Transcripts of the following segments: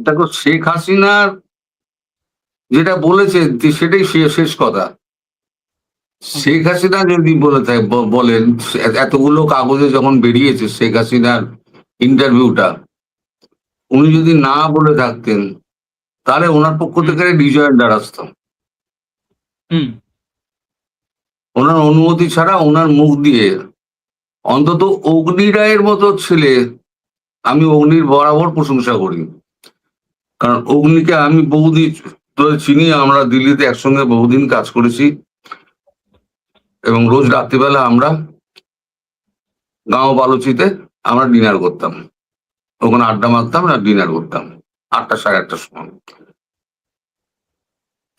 দেখো, শেখ হাসিনার যেটা বলেছে সেটাই শেষ কথা। শেখ হাসিনা যদি বলেন, এতগুলো কাগজে যখন বেরিয়েছে শেখ হাসিনার ইন্টারভিউটা, উনি যদি না বলে থাকতেন তাহলে ওনার পক্ষ থেকে রিজয়েন্ট দ্বারস্থ। ওনার অনুমতি ছাড়া ওনার মুখ দিয়ে অন্তত অগ্নি রায়ের মতো ছেলে, আমি অগ্নির বরাবর প্রশংসা করি, কারণ অগ্নিকে আমি বহুদিন ধরে চিনি, আমরা দিল্লিতে একসঙ্গে বহুদিন কাজ করেছি এবং রোজ রাত্রিবেলা আমরা গাঁও বালুচিতে আমরা ডিনার করতাম, ওখানে আড্ডা মারতাম আর ডিনার করতাম 8টা 8:30টার সময়।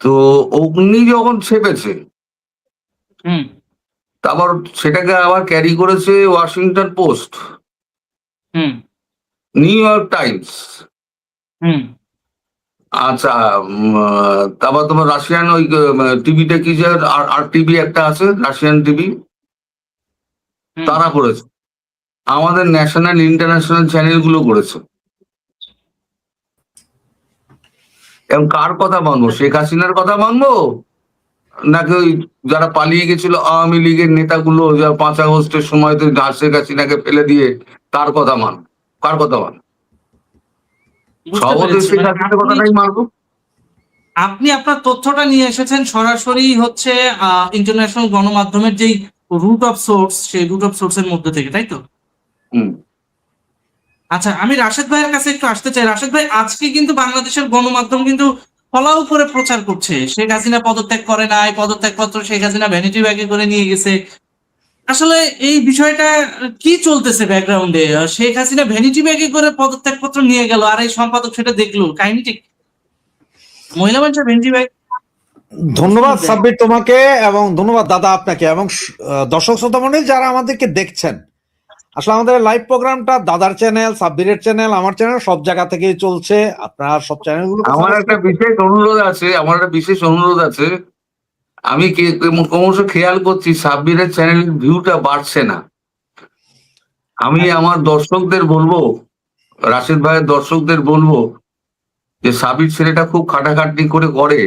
তো অগ্নি যখন ছেপেছে, তারপর সেটাকে আবার ক্যারি করেছে Washington post, new York Times, আচ্ছা, তারপর তোমার রাশিয়ান ওই টিভিটা কি যে আর টিভি একটা আছে, রাশিয়ান টিভি, তারা করেছে, আমাদের ন্যাশনাল ইন্টারন্যাশনাল চ্যানেল গুলো করেছে। এবং কার কথা মানবো, শেখ হাসিনার কথা মানবো নাকি ওই যারা পালিয়ে গেছিল আওয়ামী লীগের নেতাগুলো, যারা 5 আগস্টের সময় তো শেখ হাসিনাকে ফেলে দিয়ে তার কথা মান, কার কথা মান? সর্বদেশ শেখ হাসিনার কথাটাই মানবো। আপনি আপনার তথ্যটা নিয়ে এসেছেন সরাসরি হচ্ছে ইন্টারন্যাশনাল গণমাধ্যমের যেই রুট অফ সোর্স, সেই রুট অফ সোর্সের মধ্যে থেকে, তাই তো? আচ্ছা, আমি রাশেদ ভাইয়ের কাছে একটু আসতে চাই। রাশেদ ভাই, আজকে কিন্তু বাংলাদেশের গণমাধ্যম কিন্তু ফলাও করে প্রচার করছে শেখ হাসিনা পদত্যাগ করে নাই, পদত্যাগপত্র শেখ হাসিনা ভ্যানিটি ব্যাগে করে নিয়ে গেছে। আসলে এই বিষয়টা কি চলতেছে ব্যাকগ্রাউন্ডে? শেখ হাসিনা ভ্যানিটি ব্যাগে করে পদত্যাগপত্র নিয়ে গেল আর এই সম্পাদক সেটা দেখলো, কাহিনী ঠিক? মহিলা মানুষের ভ্যানিটি ব্যাগ। ধন্যবাদ সাব্বির তোমাকে, এবং ধন্যবাদ দাদা আপনাকে, এবং দর্শক শ্রোতা মণ্ডলী যারা আমাদেরকে দেখছেন। আসলে আমাদের লাইভ প্রোগ্রামটা দাদার চ্যানেল, সাব্বিরের চ্যানেল, আমার চ্যানেল, সব জায়গা থেকেই চলছে। আপনারা সব চ্যানেলগুলো, আমার একটা বিশেষ অনুরোধ আছে, আমি ক্রমশ খেয়াল করছি সাব্বিরের চ্যানেলের ভিউটা বাড়ছে না। আমি আমার দর্শকদের বলবো, রাশেদ ভাইয়ের দর্শকদের বলবো যে সাব্বির ছেলেটা খুব খাটাখাটনি করে,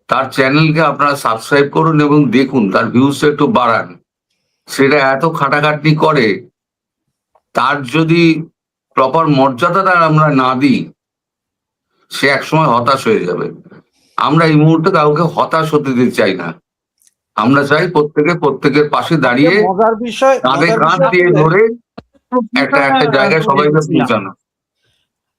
তার চ্যানেলকে আপনারা সাবস্ক্রাইব করুন এবং দেখুন, তার ভিউজটা একটু বাড়ান। সেটা এত খাটাখাটনি করে, তার যদি প্রপার মর্যাদাটা আমরা না দিই, সে একসময় হতাশ হয়ে যাবে। আমরা এই মুহূর্তে কাউকে হতাশ হতে দিতে চাই না। আমরা চাই প্রত্যেকের পাশে দাঁড়িয়ে কাঁধে কাঁধ দিয়ে ধরে একটা জায়গায় সবাইকে পৌঁছানো।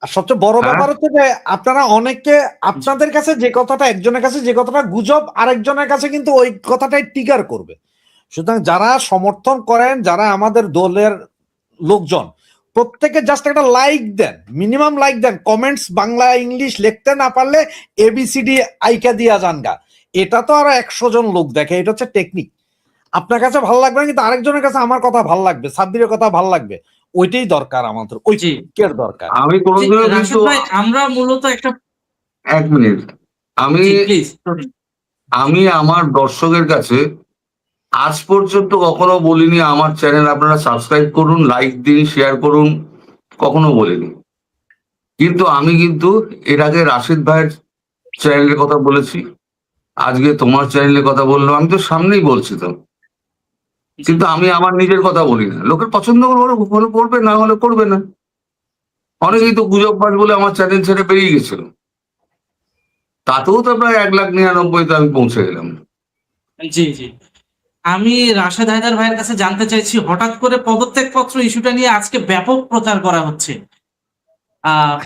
আর সবচেয়ে বড় ব্যাপার হচ্ছে যে আপনারা অনেকে, আপনাদের কাছে যে কথাটা, একজনের কাছে যে কথাটা গুজব, আরেকজনের কাছে কিন্তু ওই কথাটাই টিকার করবে। সুতরাং যারা সমর্থন করেন, যারা আমাদের দলের লোকজন, প্রত্যেকে জাস্ট একটা লাইক দেন, মিনিমাম লাইক দেন, কমেন্টস বাংলা ইংলিশ লিখতে না পারলে ABCD আইকা দিয়া জানগা। এটা তো আরো 100 জন লোক দেখে, এটা হচ্ছে টেকনিক। আপনার কাছে ভালো লাগবে না, কিন্তু আরেকজনের কাছে আমার কথা ভালো লাগবে, সাব্বিরের কথা ভালো লাগবে। ওইটাই দরকার আমাদের, ওইটার দরকার। আমি কোনোদিনও কিন্তু, আমরা মূলত একটা, 1 মিনিট, আমি আমার দর্শকের কাছে আজ পর্যন্ত কখনো বলিনি আমার চ্যানেল আপনারা সাবস্ক্রাইব করুন, লাইক দিন, শেয়ার করুন, কখনো বলিনি। কিন্তু আমি কিন্তু এর আগে রাশেদ ভাইয়ের চ্যানেলের কথা বলেছি, আজকে তোমার চ্যানেলের কথা বললাম, আমি তো সামনেই বলছি তো। কিন্তু আমি আমার নিজের কথা বলি না। লোকের পছন্দ হলে করবে, না হলে করবে না। অনেকেই তো গুজববাজ বলে আমার চ্যানেল ছেড়ে বেরিয়ে গেছিল, তাতেও তো প্রায় 1,99,000 আমি পৌঁছে গেলাম। জি জি, আমি রাশেদ হায়দার ভাইয়ের কাছে জানতে চাইছি, হঠাৎ করে পদত্যাগপত্র ইস্যুটা নিয়ে আজকে ব্যাপক প্রচার করা হচ্ছে।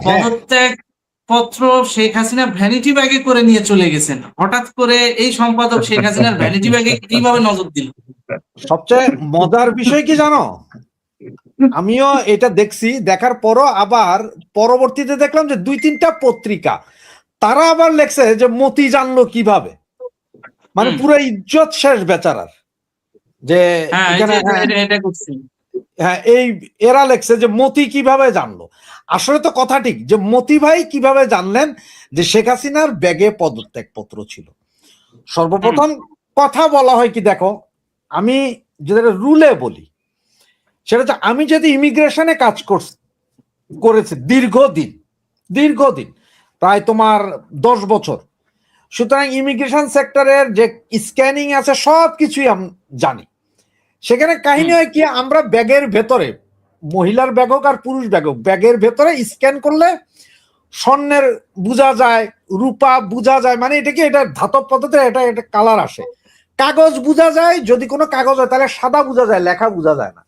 পদত্যাগ পত্র শেখ হাসিনা ভ্যানিটি ব্যাগে করে নিয়ে চলে গেছেন, হঠাৎ করে এই সম্পাদক শেখ হাসিনার ভ্যানিটি ব্যাগে কিভাবে নজর দিল? সবচেয়ে মজার বিষয় কি জানো, আমিও এটা দেখছি, দেখার পরও আবার পরবর্তীতে দেখলাম যে 2-3টা পত্রিকা তারা আবার লেখছে যে মতি জানলো কিভাবে, মানে পুরো ইজ্জত শেষ বেচারার। যে হ্যাঁ, এই এরা লেখছে যে মতি কিভাবে জানলো। আসলে তো কথা ঠিক, যে মতি ভাই কিভাবে জানলেন যে শেখ হাসিনার ব্যাগে পদত্যাগ পত্র ছিল। সর্বপ্রথম কথা বলা হয় কি, দেখো আমি যেটা রুলে বলি সেটা হচ্ছে, আমি যদি ইমিগ্রেশনে কাজ করেছি দীর্ঘদিন, দীর্ঘদিন, প্রায় তোমার 10 বছর। সুতরাং ইমিগ্রেশন সেক্টরের যে স্ক্যানিং আছে সব কিছুই আমি জানি। সেখানে কাহিনী হয় কি, আমরা ব্যাগের ভেতরে, মহিলার ব্যাগ হোক আর পুরুষ ব্যাগ হোক, ব্যাগের ভেতরে স্ক্যান করলে স্বর্ণের বোঝা যায়, রূপা বোঝা যায়, মানে এটা কি, এটা ধাতব পদ্ধতি, এটা একটা কালার আসে। কাগজ বোঝা যায়, যদি কোনো কাগজ হয় তাহলে সাদা বোঝা যায়, লেখা বোঝা যায় না।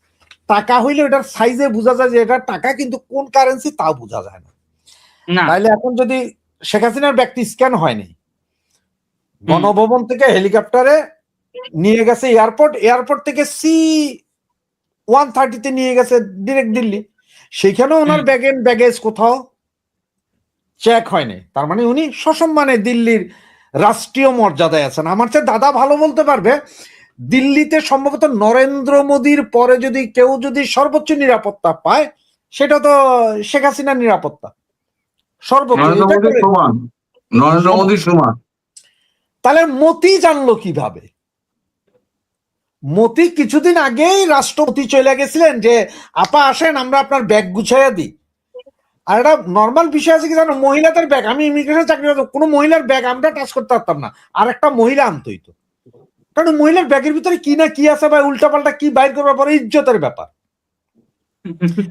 টাকা হইলে এটার সাইজে বোঝা যায় যে এটা টাকা, কিন্তু কোন কারেন্সি তাও বোঝা যায় না। তাইলে এখন যদি শেখ হাসিনার ব্যক্তি স্ক্যান হয়নি, গণভবন থেকে হেলিকপ্টারে নিয়ে গেছে এয়ারপোর্ট থেকে C-130 নিয়ে গেছে ডিরেক্ট দিল্লি, সেখানেও ওনার ব্যাগেজ কোথাও চেক হয়নি। তার মানে উনি সসম্মানে দিল্লির রাষ্ট্রীয় মর্যাদায় আছেন। আমার চেয়ে দাদা ভালো বলতে পারবে, দিল্লিতে সম্ভবত নরেন্দ্র মোদীর পরে যদি কেউ যদি সর্বোচ্চ নিরাপত্তা পায়, সেটা তো শেখ হাসিনার নিরাপত্তা সর্বোচ্চ। নরেন্দ্র মোদী সমান। তাহলে মতি জানলো কিভাবে? মতি কিছুদিন আগেই রাষ্ট্রপতি চলে গেছিলেন যে আপা আসেন আমরা আপনার ব্যাগ গুছাইয়া দিই। আর একটা নর্মাল বিষয় আছে কি জানো, মহিলাদের ব্যাগ, আমি ইমিগ্রেশন চাকরি করতাম, কোনো মহিলার ব্যাগ আমরা টাচ করতে পারতাম না, আর একটা মহিলা আনতই তো, কারণ মহিলার ব্যাগের ভিতরে কি না কি আছে বা উল্টাপাল্টা কি বাইর করবার পরে ইজ্জতের ব্যাপার।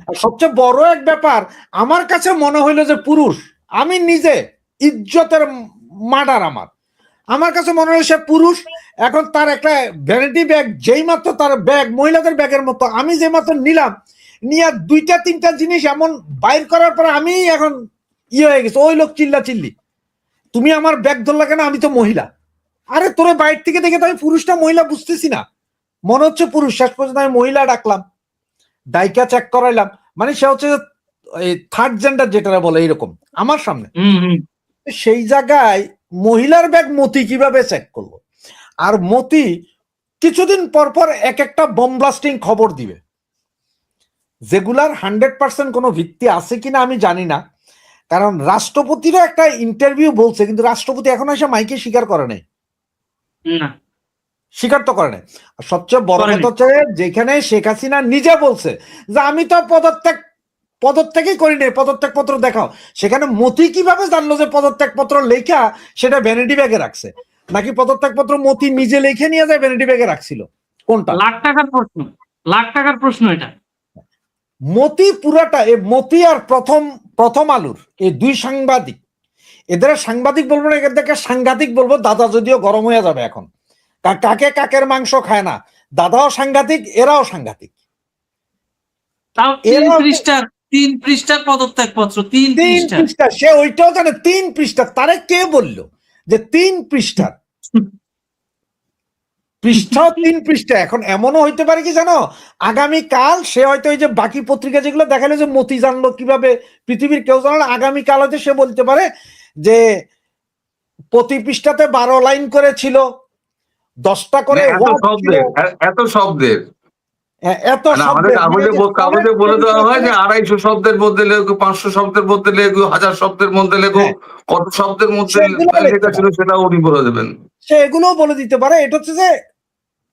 আর সবচেয়ে বড় এক ব্যাপার আমার কাছে মনে হইলো যে পুরুষ, আমি নিজে ইজ্জতের মার্ডার, আমার কাছে মনে হয় সে পুরুষ। এখন তার একটা ভ্যানিটি ব্যাগ, যেই মাত্র তার ব্যাগ মহিলাদের ব্যাগের মতো, আমি যে মাত্র নিলাম, নিয়ে 2-3টা জিনিস এমন বাইর করার পরে আমি এখন হয়ে গেছে, ওই লোক চিল্লি, তুমি আমার ব্যাগ ধরলা কেন, আমি তো মহিলা। আরে তোরে বাইর থেকে দেখে তো আমি পুরুষটা মহিলা বুঝতেছি না, মনে হচ্ছে পুরুষ। শেষ পর্যন্ত আমি মহিলা ডাকলাম, ডাইকা চেক করাইলাম, মানে সে হচ্ছে থার্ড জেন্ডার যেটা বলে এরকম আমার সামনে। সেই জায়গায় মহিলার ব্যাগ মতি কিভাবে চেক করলো? আর মতি কিছুদিন পর পর এক একটা বোম ব্লাস্টিং খবর দিবে, যেগুলার 100% কোনো ভিত্তি আছে কিনা আমি জানি না, কারণ রাষ্ট্রপতিরও একটা ইন্টারভিউ বলছে, কিন্তু রাষ্ট্রপতি এখন এসে মাইকে স্বীকার করে নাই, স্বীকার তো করে নাই। সবচেয়ে বড় কথা হচ্ছে যেখানে শেখ হাসিনা নিজে বলছে যে আমি তো পদত্যাগই করি নাই, পদত্যাগ পত্র দেখাও, সেখানে মতি কিভাবে জানলো যে পদত্যাগ পত্র লেখা সেটা ভ্যানিটি ব্যাগে রাখছে, নাকি পদত্যাগ পত্র মতি নিজে লিখে নিয়ে যায় ভ্যানিটি ব্যাগে রাখছিল? কোনটা? লাখ টাকার প্রশ্ন এটা। মতি পুরাটা, মতি আর প্রথম আলোর এই দুই সাংবাদিক, এদের সাংবাদিক বলবো না, এদেরকে সাংঘাতিক বলবো, দাদা যদিও গরম হয়ে যাবে এখন, কাকে কাকের মাংস খায় না, দাদাও সাংঘাতিক, এরাও সাংঘাতিক। তাও 3 পৃষ্ঠার পদত্যাগ পত্র, 3 পৃষ্ঠা, সে ওইটাও জানে 3 পৃষ্ঠা। তারে কে বললো যে 3 পৃষ্ঠা? পৃষ্ঠাও 3 পৃষ্ঠা। এখন এমনও হইতে পারে কি জানো, আগামীকাল সে হয়তো ওই যে বাকি পত্রিকা যেগুলো দেখালো যে মতি জানলো কিভাবে, পৃথিবীর কেউ জানলো, আগামীকাল হয়তো সে বলতে পারে যে প্রতি পৃষ্ঠাতে 12 লাইন করে ছিল, 10টা করে এত শব্দের আমাদের কাগজে বলে দেওয়া হয় যে 250 শব্দের মধ্যে লেখো, 500 শব্দের মধ্যে লেখো, 1000 শব্দের মধ্যে লেখো, কত শব্দের মধ্যে লেখা ছিল সেটা উনি বলে দেবেন, সে এগুলোও বলে দিতে পারে। এটা হচ্ছে যে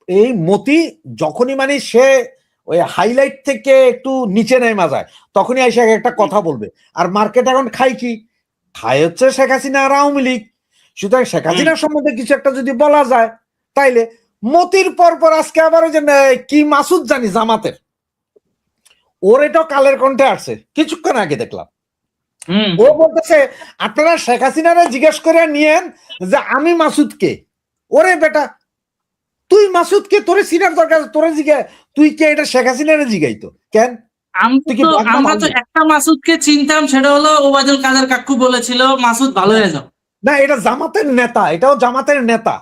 এই মতি যখনই মানে সে ওই হাইলাইট থেকে একটু নিচে নেমা যায়, তখনই এসে একটা কথা বলবে। আর মার্কেট এখন খায় কি, খায় হচ্ছে শেখ হাসিনা আর আওয়ামী লীগ। সুতরাং শেখ হাসিনার সম্বন্ধে কিছু একটা যদি বলা যায়, তাইলে মতির পর আজকে আবার ওই যে কি মাসুদ জানি জামাতের, ওর এটাও কালের কণ্ঠে আসছে কিছুক্ষণ আগে দেখলাম, ও বলতেছে আপনারা শেখ হাসিনারে জিজ্ঞেস করে নিয়েন যে আমি মাসুদকে। ওরে বেটা, তুই মাসুদকে তোরে সিনার দরকার, তোরে জিজ্ঞা, তুই কে? এটা শেখ হাসিনারে জিগাইতো কেন? আমরা তো একটা মাসুদকে চিনতাম, সেটা হলো ওবায়দুল কাদের কাকু বলেছিল মাসুদ ভালো হয়ে যাও। না, এটা জামাতের নেতা, এটাও জামাতের নেতা,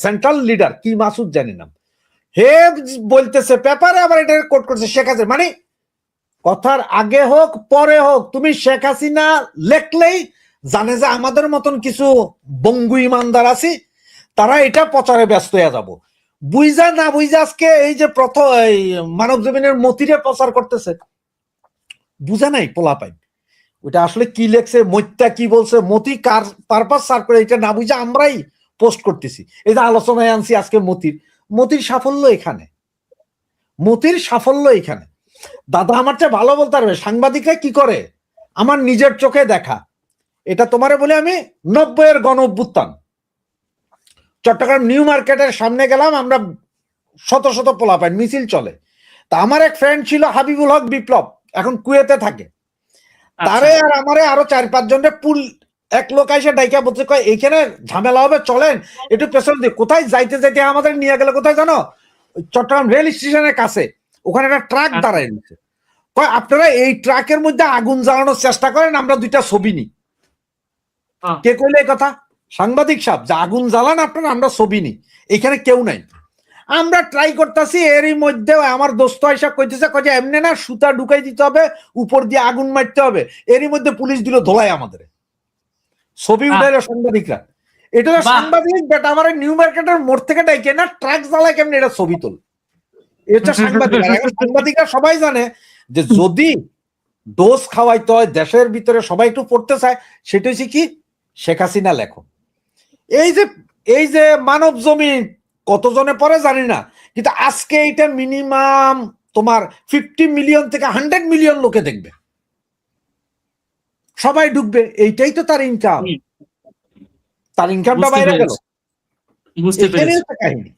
সেন্ট্রাল লিডার, কি মাসুদ জানি না, হে বলতেছে পেপারে, আবার এটা কোট করছে শেখ হাসিনা। মানে কথার আগে হোক পরে হোক, তুমি শেখ হাসিনা লেখলেই জানে যে আমাদের মতন কিছু বঙ্গু ইমানদার আছি, তারা এটা প্রচারে ব্যস্ত হয়ে যাব। বুঝা না বুঝা আজকে এই যে প্রথম এই মানব জমিনের মতিরে প্রচার করতেছে, বুঝা নাই পোলা পাই ওইটা আসলে কি লেখছে, মত্যা কি বলছে, মতি কার পারপাস সার করে, এটা না বুঝা আমরাই পোস্ট করতেছি। এই যে আলোচনায় আনছি আজকে মতির সাফল্য এখানে, মতির সাফল্য এখানে। দাদা আমার চেয়ে ভালো বলতে পারবে সাংবাদিকরা কি করে, আমার নিজের চোখে দেখা, এটা তোমারে বলে আমি 90-এর গণ অভ্যুত্থান, চট্টগ্রাম নিউ মার্কেটের সামনে গেলাম, আমরা শত শত পোলাপাইন মিছিল চলে। তা আমার এক ফ্রেন্ড ছিল হাবিবুল হক বিপ্লব, এখন কুয়েতে থাকে। তারে আর আমারে আরো 4-5 জনের পুল এক লোক এসে ডাইকা বলছে, কয় এইখানে ঝামেলা হবে, চলেন একটু পেছন দিয়ে। কোথায় যাইতে যাইতে আমাদের নিয়ে গেলে কোথায় জানো? চট্টগ্রাম রেল স্টেশনের কাছে, ওখানে একটা ট্রাক দাঁড়ায় নিচ্ছে। কয় আপনারা এই ট্রাকের মধ্যে আগুন জ্বালানোর চেষ্টা করেন, আমরা 2টা ছবি নিই। কে কইলে এই কথা? সাংবাদিক সাহেব, যে আগুন জ্বালান আপনারা, আমরা ছবি নিই, এখানে কেউ নাই। আমরা ট্রাই করতেছি, এরই মধ্যে আমার দোস্ত আইসা কইতেছে, কয় যে এমনি না, সুতা ঢুকাই দিতে হবে, উপর দিয়ে আগুন মারতে হবে। এরই মধ্যে পুলিশ দিল ধোলাই আমাদের, ছবি উঠাইলো সাংবাদিকরা। এটা সাংবাদিক বেটা আমার নিউ মার্কেটের মোড় থেকে ডাইকে না, ট্রাক জ্বালায় কেমনি এটা ছবি তোল। এটা সাংবাদিক। সাংবাদিকরা সবাই জানে যে যদি ডোজ খাওয়াইতে হয়, দেশের ভিতরে সবাই একটু পড়তে চায়, সেটা হচ্ছে কি, শেখ হাসিনা লেখো। এই যে মানব জমিন কতজনে পরে জানি না, কিন্তু আজকে এটা মিনিমাম তোমার 50 মিলিয়ন থেকে 100 মিলিয়ন লোকে দেখবে, সবাই ঢুকবে। এইটাই তো তার ইনকাম, তার ইনকামটা বাইরে গেল। বুঝতে পেরেছি। কাহিনী।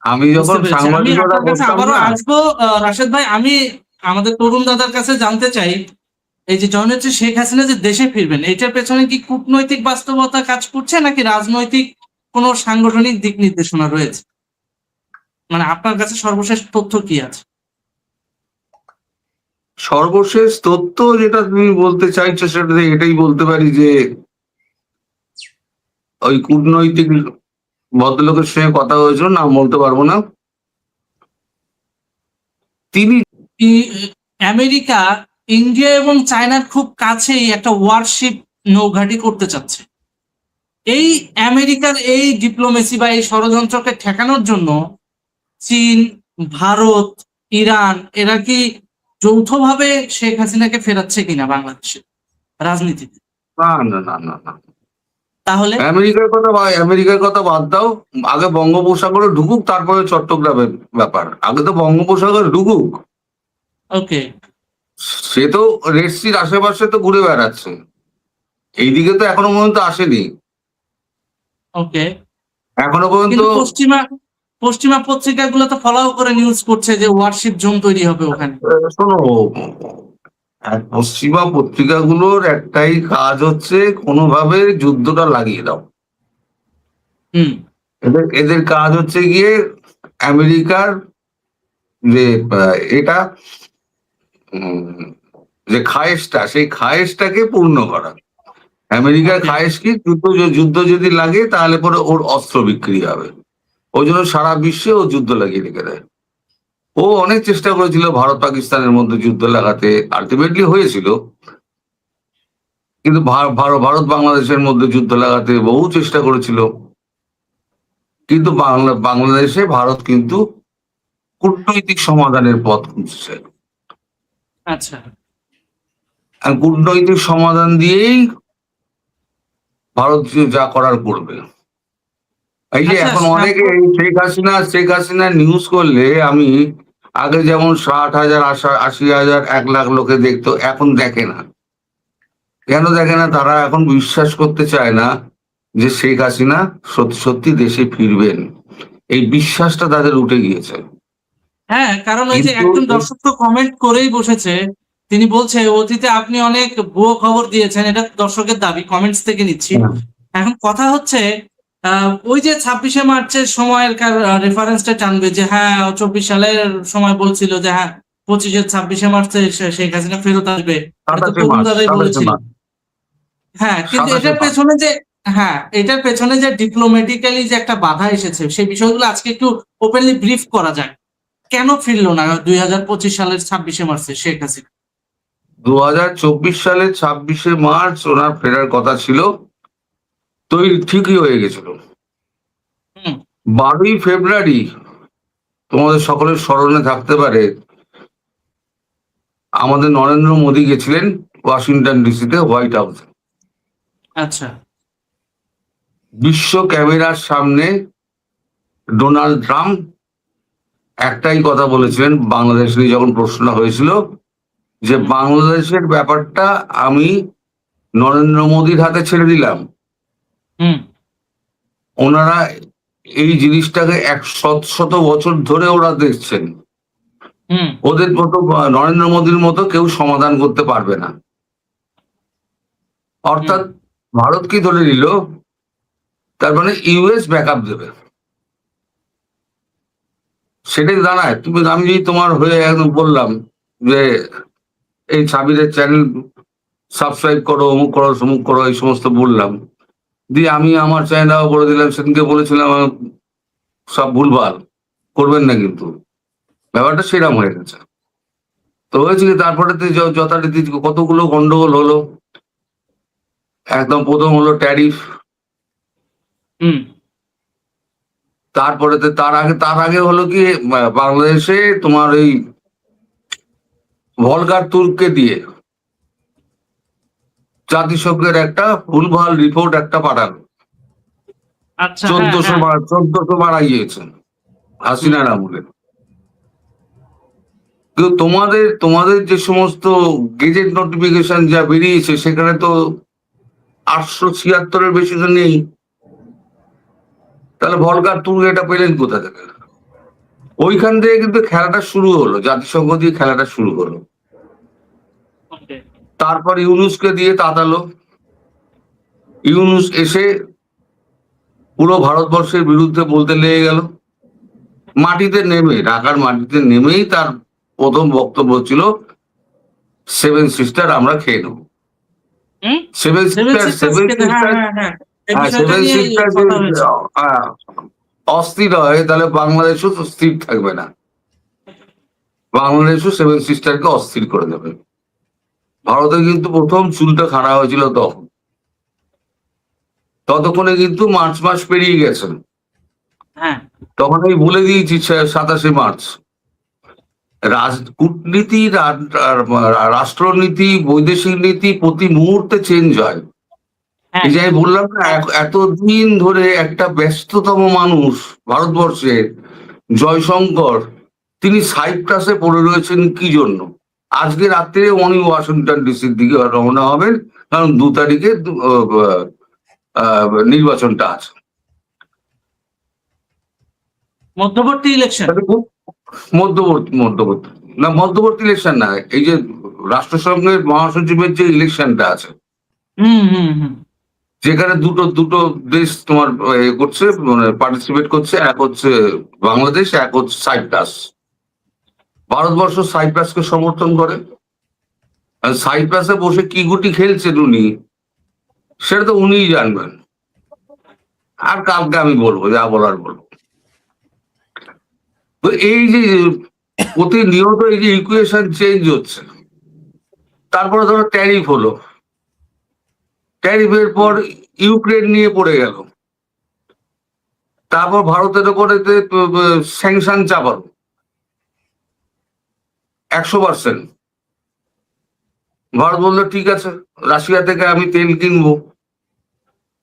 আমি যখন আমি সাংবাদিকতা আপনার কাছে করতাম আবারও না, আসবো রাশেদ ভাই। আমি আমাদের তরুণ দাদার কাছে জানতে চাই, এই যে যখন হচ্ছে শেখ হাসিনা যে দেশে ফিরবেন, এটার পেছনে কি কূটনৈতিক বাস্তবতা কাজ করছে নাকি রাজনৈতিক কোন সাংগঠনিক দিক নির্দেশনা রয়েছে? মানে আপনার কাছে সর্বশেষ তথ্য কি আছে? সর্বশেষ তথ্য যেটা তুমি বলতে চাইছো সেটা এটাই বলতে পারি যে ওই কূটনৈতিক ভদ্রলোকের সঙ্গে কথা হয়েছিল, নাম বলতে পারবো না, তিনি আমেরিকা ইন্ডিয়া এবং চায়নার খুব কাছেই একটা ওয়ারশিপ নৌঘাঁটি করতে চাচ্ছে। এই আমেরিকার এই ডিপ্লোমেসি বা এই ষড়যন্ত্রকে ঠেকানোর জন্য চীন, ভারত, ইরান এরা কি যৌথভাবে শেখ হাসিনাকে ফেরাচ্ছে কিনা বাংলাদেশে রাজনীতিতে? না না না না না, তাহলে আমেরিকার কথা বাদ দাও। আগে বঙ্গোপসাগরে ঢুকুক, তারপরে চট্টগ্রামের ব্যাপার। আগে তো বঙ্গোপসাগরে ঢুকুক। ওকে, সে তো রেড সির আশেপাশে তো ঘুরে বেড়াচ্ছে, এইদিকে তো এখনো পর্যন্ত আসেনি। ওকে। এখনো পর্যন্ত কিন্তু পশ্চিমা পত্রিকাগুলো তো ফলো করে নিউজ করছে যে ওয়ারশিপ জোন তৈরি হবে ওখানে। শোনো, পশ্চিমা পত্রিকাগুলোর একটাই কাজ হচ্ছে কোনোভাবে যুদ্ধটা লাগিয়ে দাও। হুম। এদের কাজ হচ্ছে গিয়ে আমেরিকার যে এটা যে খায়েশটা, সেই খায়েশটাকে পূর্ণ করা। আমেরিকার খায়েশ কি, যুদ্ধ যদি লাগে তাহলে পরে ওর অস্ত্র বিক্রি হবে। ওই জন্য সারা বিশ্বে ও যুদ্ধ লাগিয়ে রেখে দেয়। ও অনেক চেষ্টা করেছিল ভারত পাকিস্তানের মধ্যে যুদ্ধ লাগাতে, আলটিমেটলি হয়েছিল। কিন্তু ভারত বাংলাদেশের মধ্যে যুদ্ধ লাগাতে বহু চেষ্টা করেছিল, কিন্তু বাংলাদেশে ভারত কিন্তু কূটনৈতিক সমাধানের পথ খুঁজছে। আচ্ছা। আর কূটনৈতিক সমাধান দিয়েই ভারত যা করার করবে। এই যে এখন অনেকে শেখ হাসিনা নিউজ করলে, আমি আগে যেমন 60,000, 80,000, 1 লাখ লোকে দেখতো, এখন দেখে না। কেন দেখে না? তারা এখন বিশ্বাস করতে চায় না যে শেখ হাসিনা সত্যি সত্যি দেশে ফিরবেন। এই বিশ্বাসটা তাদের উঠে গিয়েছে। হ্যাঁ, কারণ ওই যে একজন দর্শক তো কমেন্ট করেই বসেছে, তিনি বলছে অতীতে আপনি অনেক ভুয়ো খবর দিয়েছেন, এটা দর্শকের দাবি, কমেন্টস থেকে নিচ্ছি। এখন কথা হচ্ছে ওই যে 26শে মার্চের সময়ের রেফারেন্সটা টানবে যে হ্যাঁ 24 সালের সময় বলছিল যে হ্যাঁ 26শে মার্চে শেখ হাসিনা ফেরত আসবে, বলেছিল। হ্যাঁ, কিন্তু এটার পেছনে যে ডিপ্লোম্যাটিক্যালি যে একটা বাধা এসেছে, সেই বিষয়গুলো আজকে একটু ওপেনলি ব্রিফ করা যায়। কেন ফিরলো না 2025 সালের 26শে মার্চে শেখ হাসিনা? 2024 সালের 26শে মার্চ ওনার ফেরার কথা ছিল, তৈরি ঠিকই হয়ে গেছিল। 12ই ফেব্রুয়ারি তোমাদের সকলের স্মরণে থাকতে পারে, আমাদের নরেন্দ্র মোদী গেছিলেন ওয়াশিংটন ডিসিতে, হোয়াইট হাউসে। আচ্ছা। বিশ্ব ক্যামেরার সামনে ডোনাল্ড ট্রাম্প একটাই কথা বলেছিলেন, বাংলাদেশ নিয়ে যখন প্রশ্ন হয়েছিল, যে বাংলাদেশের ব্যাপারটা আমি নরেন্দ্র মোদীর হাতে ছেড়ে দিলাম। হুম ওনারা এই জিনিসটাকে শত বছর ধরে ওরা দেখছেন। হুম ওদের মতো নরেন্দ্র মোদীর মতো কেউ সমাধান করতে পারবে না। অর্থাৎ ভারত কি ধরে নিল, তার মানে ইউএস ব্যাকআপ দেবে। সেটাই দাঁড়ায়, আমি যদি তোমার হয়ে একদম বললাম যে এই সাবিরের চ্যানেল সাবস্ক্রাইব করো, অমুক করো, সমুক করো, এই সমস্ত বললাম, দিয়ে আমি আমার চ্যানেলটাও করে দিলাম, সেদিনকে বলেছিলাম সব ভুলভাল, করবেন না কিন্তু। ব্যাপারটা সেরকম হয়ে গেছে। তো হয়েছে কি, তারপরে যথারীতি কতগুলো গন্ডগোল হলো। একদম প্রথম হলো ট্যারিফ, হুম তারপরে তার আগে হলো কি, বাংলাদেশে তোমার এই ভলগার তুর্ককে দিয়ে জাতিসংঘের একটা ভুলভাল রিপোর্ট একটা পাঠালো। আচ্ছা হ্যাঁ 1400 বাড়া গিয়েছে হাসিনার আমলে। কিন্তু তোমাদের যে সমস্ত গেজেট নোটিফিকেশন যা বেরিয়েছে, সেখানে তো 876-এর বেশি তো নেই। তাহলে ভলগার তুর্ক এটা পেলেন কোথা থেকে? ওইখান থেকে কিন্তু খেলাটা শুরু হলো, জাতিসংঘ দিয়ে খেলাটা শুরু হলো। okay, তারপর ইউনুসকে দিয়ে তাতালো। ইউনুস এসে পুরো ভারতবর্ষের বিরুদ্ধে বলতে লেগে গেল। মাটিতে নেমে, ঢাকার মাটিতে নেমেই তার প্রথম বক্তব্য ছিল, 7 সিস্টার আমরা খেয়ে নেবো। হুম 7 সিস্টার, 7 সিস্টার, হ্যাঁ এই হ্যাঁ, বিষয়টা 7 নিয়ে সিস্টার কথা হয়েছে। অস্থির হয়, তাহলে বাংলাদেশও তো স্থির থাকবে না। বাংলাদেশও 7 সিস্টারকে অস্থির করে দেবে। ভারতে কিন্তু প্রথম চুলটা খাড়া হয়েছিল তখন। ততক্ষণে কিন্তু মার্চ মাস পেরিয়ে গেছেন। হ্যাঁ তখন আমি বলে দিয়েছি 27 মার্চ। কূটনীতি, রাষ্ট্রনীতি, বৈদেশিক নীতি প্রতি মুহূর্তে চেঞ্জ হয়। হ্যাঁ এই যে আমি বললাম না, এতদিন ধরে একটা ব্যস্ততম মানুষ ভারতবর্ষের জয়শঙ্কর, তিনি সাইপ্রাসে পড়ে রয়েছেন কি জন্য? আজকে রাত্রে উনি ওয়াশিংটন ডিসির দিকে রওনা হবেন, কারণ 2 তারিখে নির্বাচনটা আছে। মধ্যবর্তী ইলেকশন। তাহলে মধ্যবর্তী না, মধ্যবর্তী ইলেকশন না, এই যে রাষ্ট্রসংঘের মহাসচিবের যে ইলেকশনটা আছে, হুম যেখানে দুটো দেশ তোমার করছে, মানে পার্টিসিপেট করছে। এক হচ্ছে বাংলাদেশ, এক হচ্ছে সাইপ্রাস। ভারতবর্ষ সাইপ্রাসকে সমর্থন করে। আর সাইপ্রাসে বসে কি গুটি খেলছেন উনি, সেটা তো উনিই জানবেন। আর কালকে আমি বলবো, যা বলার বলবো। তো এই যে প্রতিনিয়ত এই যে ইকুয়েশন চেঞ্জ হচ্ছে। তারপরে ধরো ট্যারিফ হলো, ট্যারিফের পর ইউক্রেন নিয়ে পড়ে গেল। তারপর ভারতের ওপরে স্যাংশন চাপালো 100%। ভারত বললো ঠিক আছে, রাশিয়া থেকে আমি তেল কিনবো,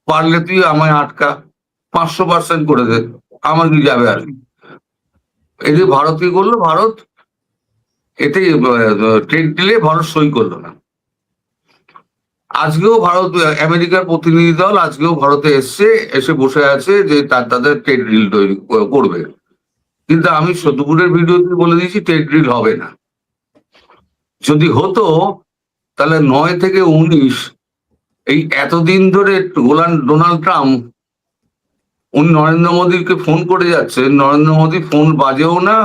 পারলে তুই আমায় আটকা, 500% করে দে, আমার কি যাবে আর। এই যে ভারত কি করলো, ভারত এতে ট্রেড ডিলে ভারত সই করলো না। আজকেও ভারত, আমেরিকার প্রতিনিধি দল আজকেও ভারতে এসে বসে আছে যে তাদের ট্রেড ডিল তৈরি করবে। কিন্তু আমি দুপুরের ভিডিওতে বলে দিয়েছি, ট্রেড ডিল হবে না। যদি হতো, তাহলে 9 থেকে 19, এই এতদিন ধরে ডোনাল্ড ট্রাম্প, উনি নরেন্দ্র মোদীকে ফোন করে যাচ্ছেন, নরেন্দ্র মোদী ফোন বাজেও না,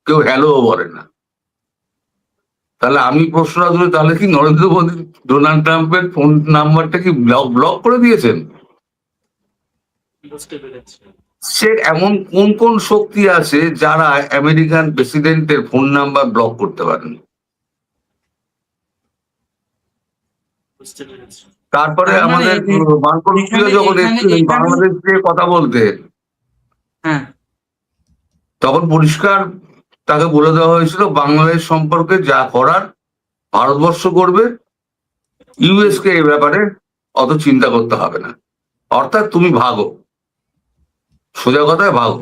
কেউ হ্যালোও বলে না। তাহলে আমি প্রশ্ন করি, তাহলে কি নরেন্দ্র মোদী ডোনাল্ড ট্রাম্পের ফোন নাম্বারটা কি ব্লক করে দিয়েছেন? বুঝতে পেরেছি। সে এমন কোন শক্তি আছে যারা আমেরিকান প্রেসিডেন্টের ফোন নাম্বার ব্লক করতে পারেন? বুঝতে পেরেছি। তারপরে তার মানে আমাদের মার্কো রুবিও যখন এসেছিলেন বাংলাদেশে কথা বলতে, হ্যাঁ তখন পরিষ্কার তাকে বলে দেওয়া হয়েছিল, বাংলাদেশ সম্পর্কে যা করার ভারতবর্ষ করবে, ইউএস কে এই ব্যাপারে অত চিন্তা করতে হবে না। অর্থাৎ তুমি ভাগো, সোজা কথায় ভাগো।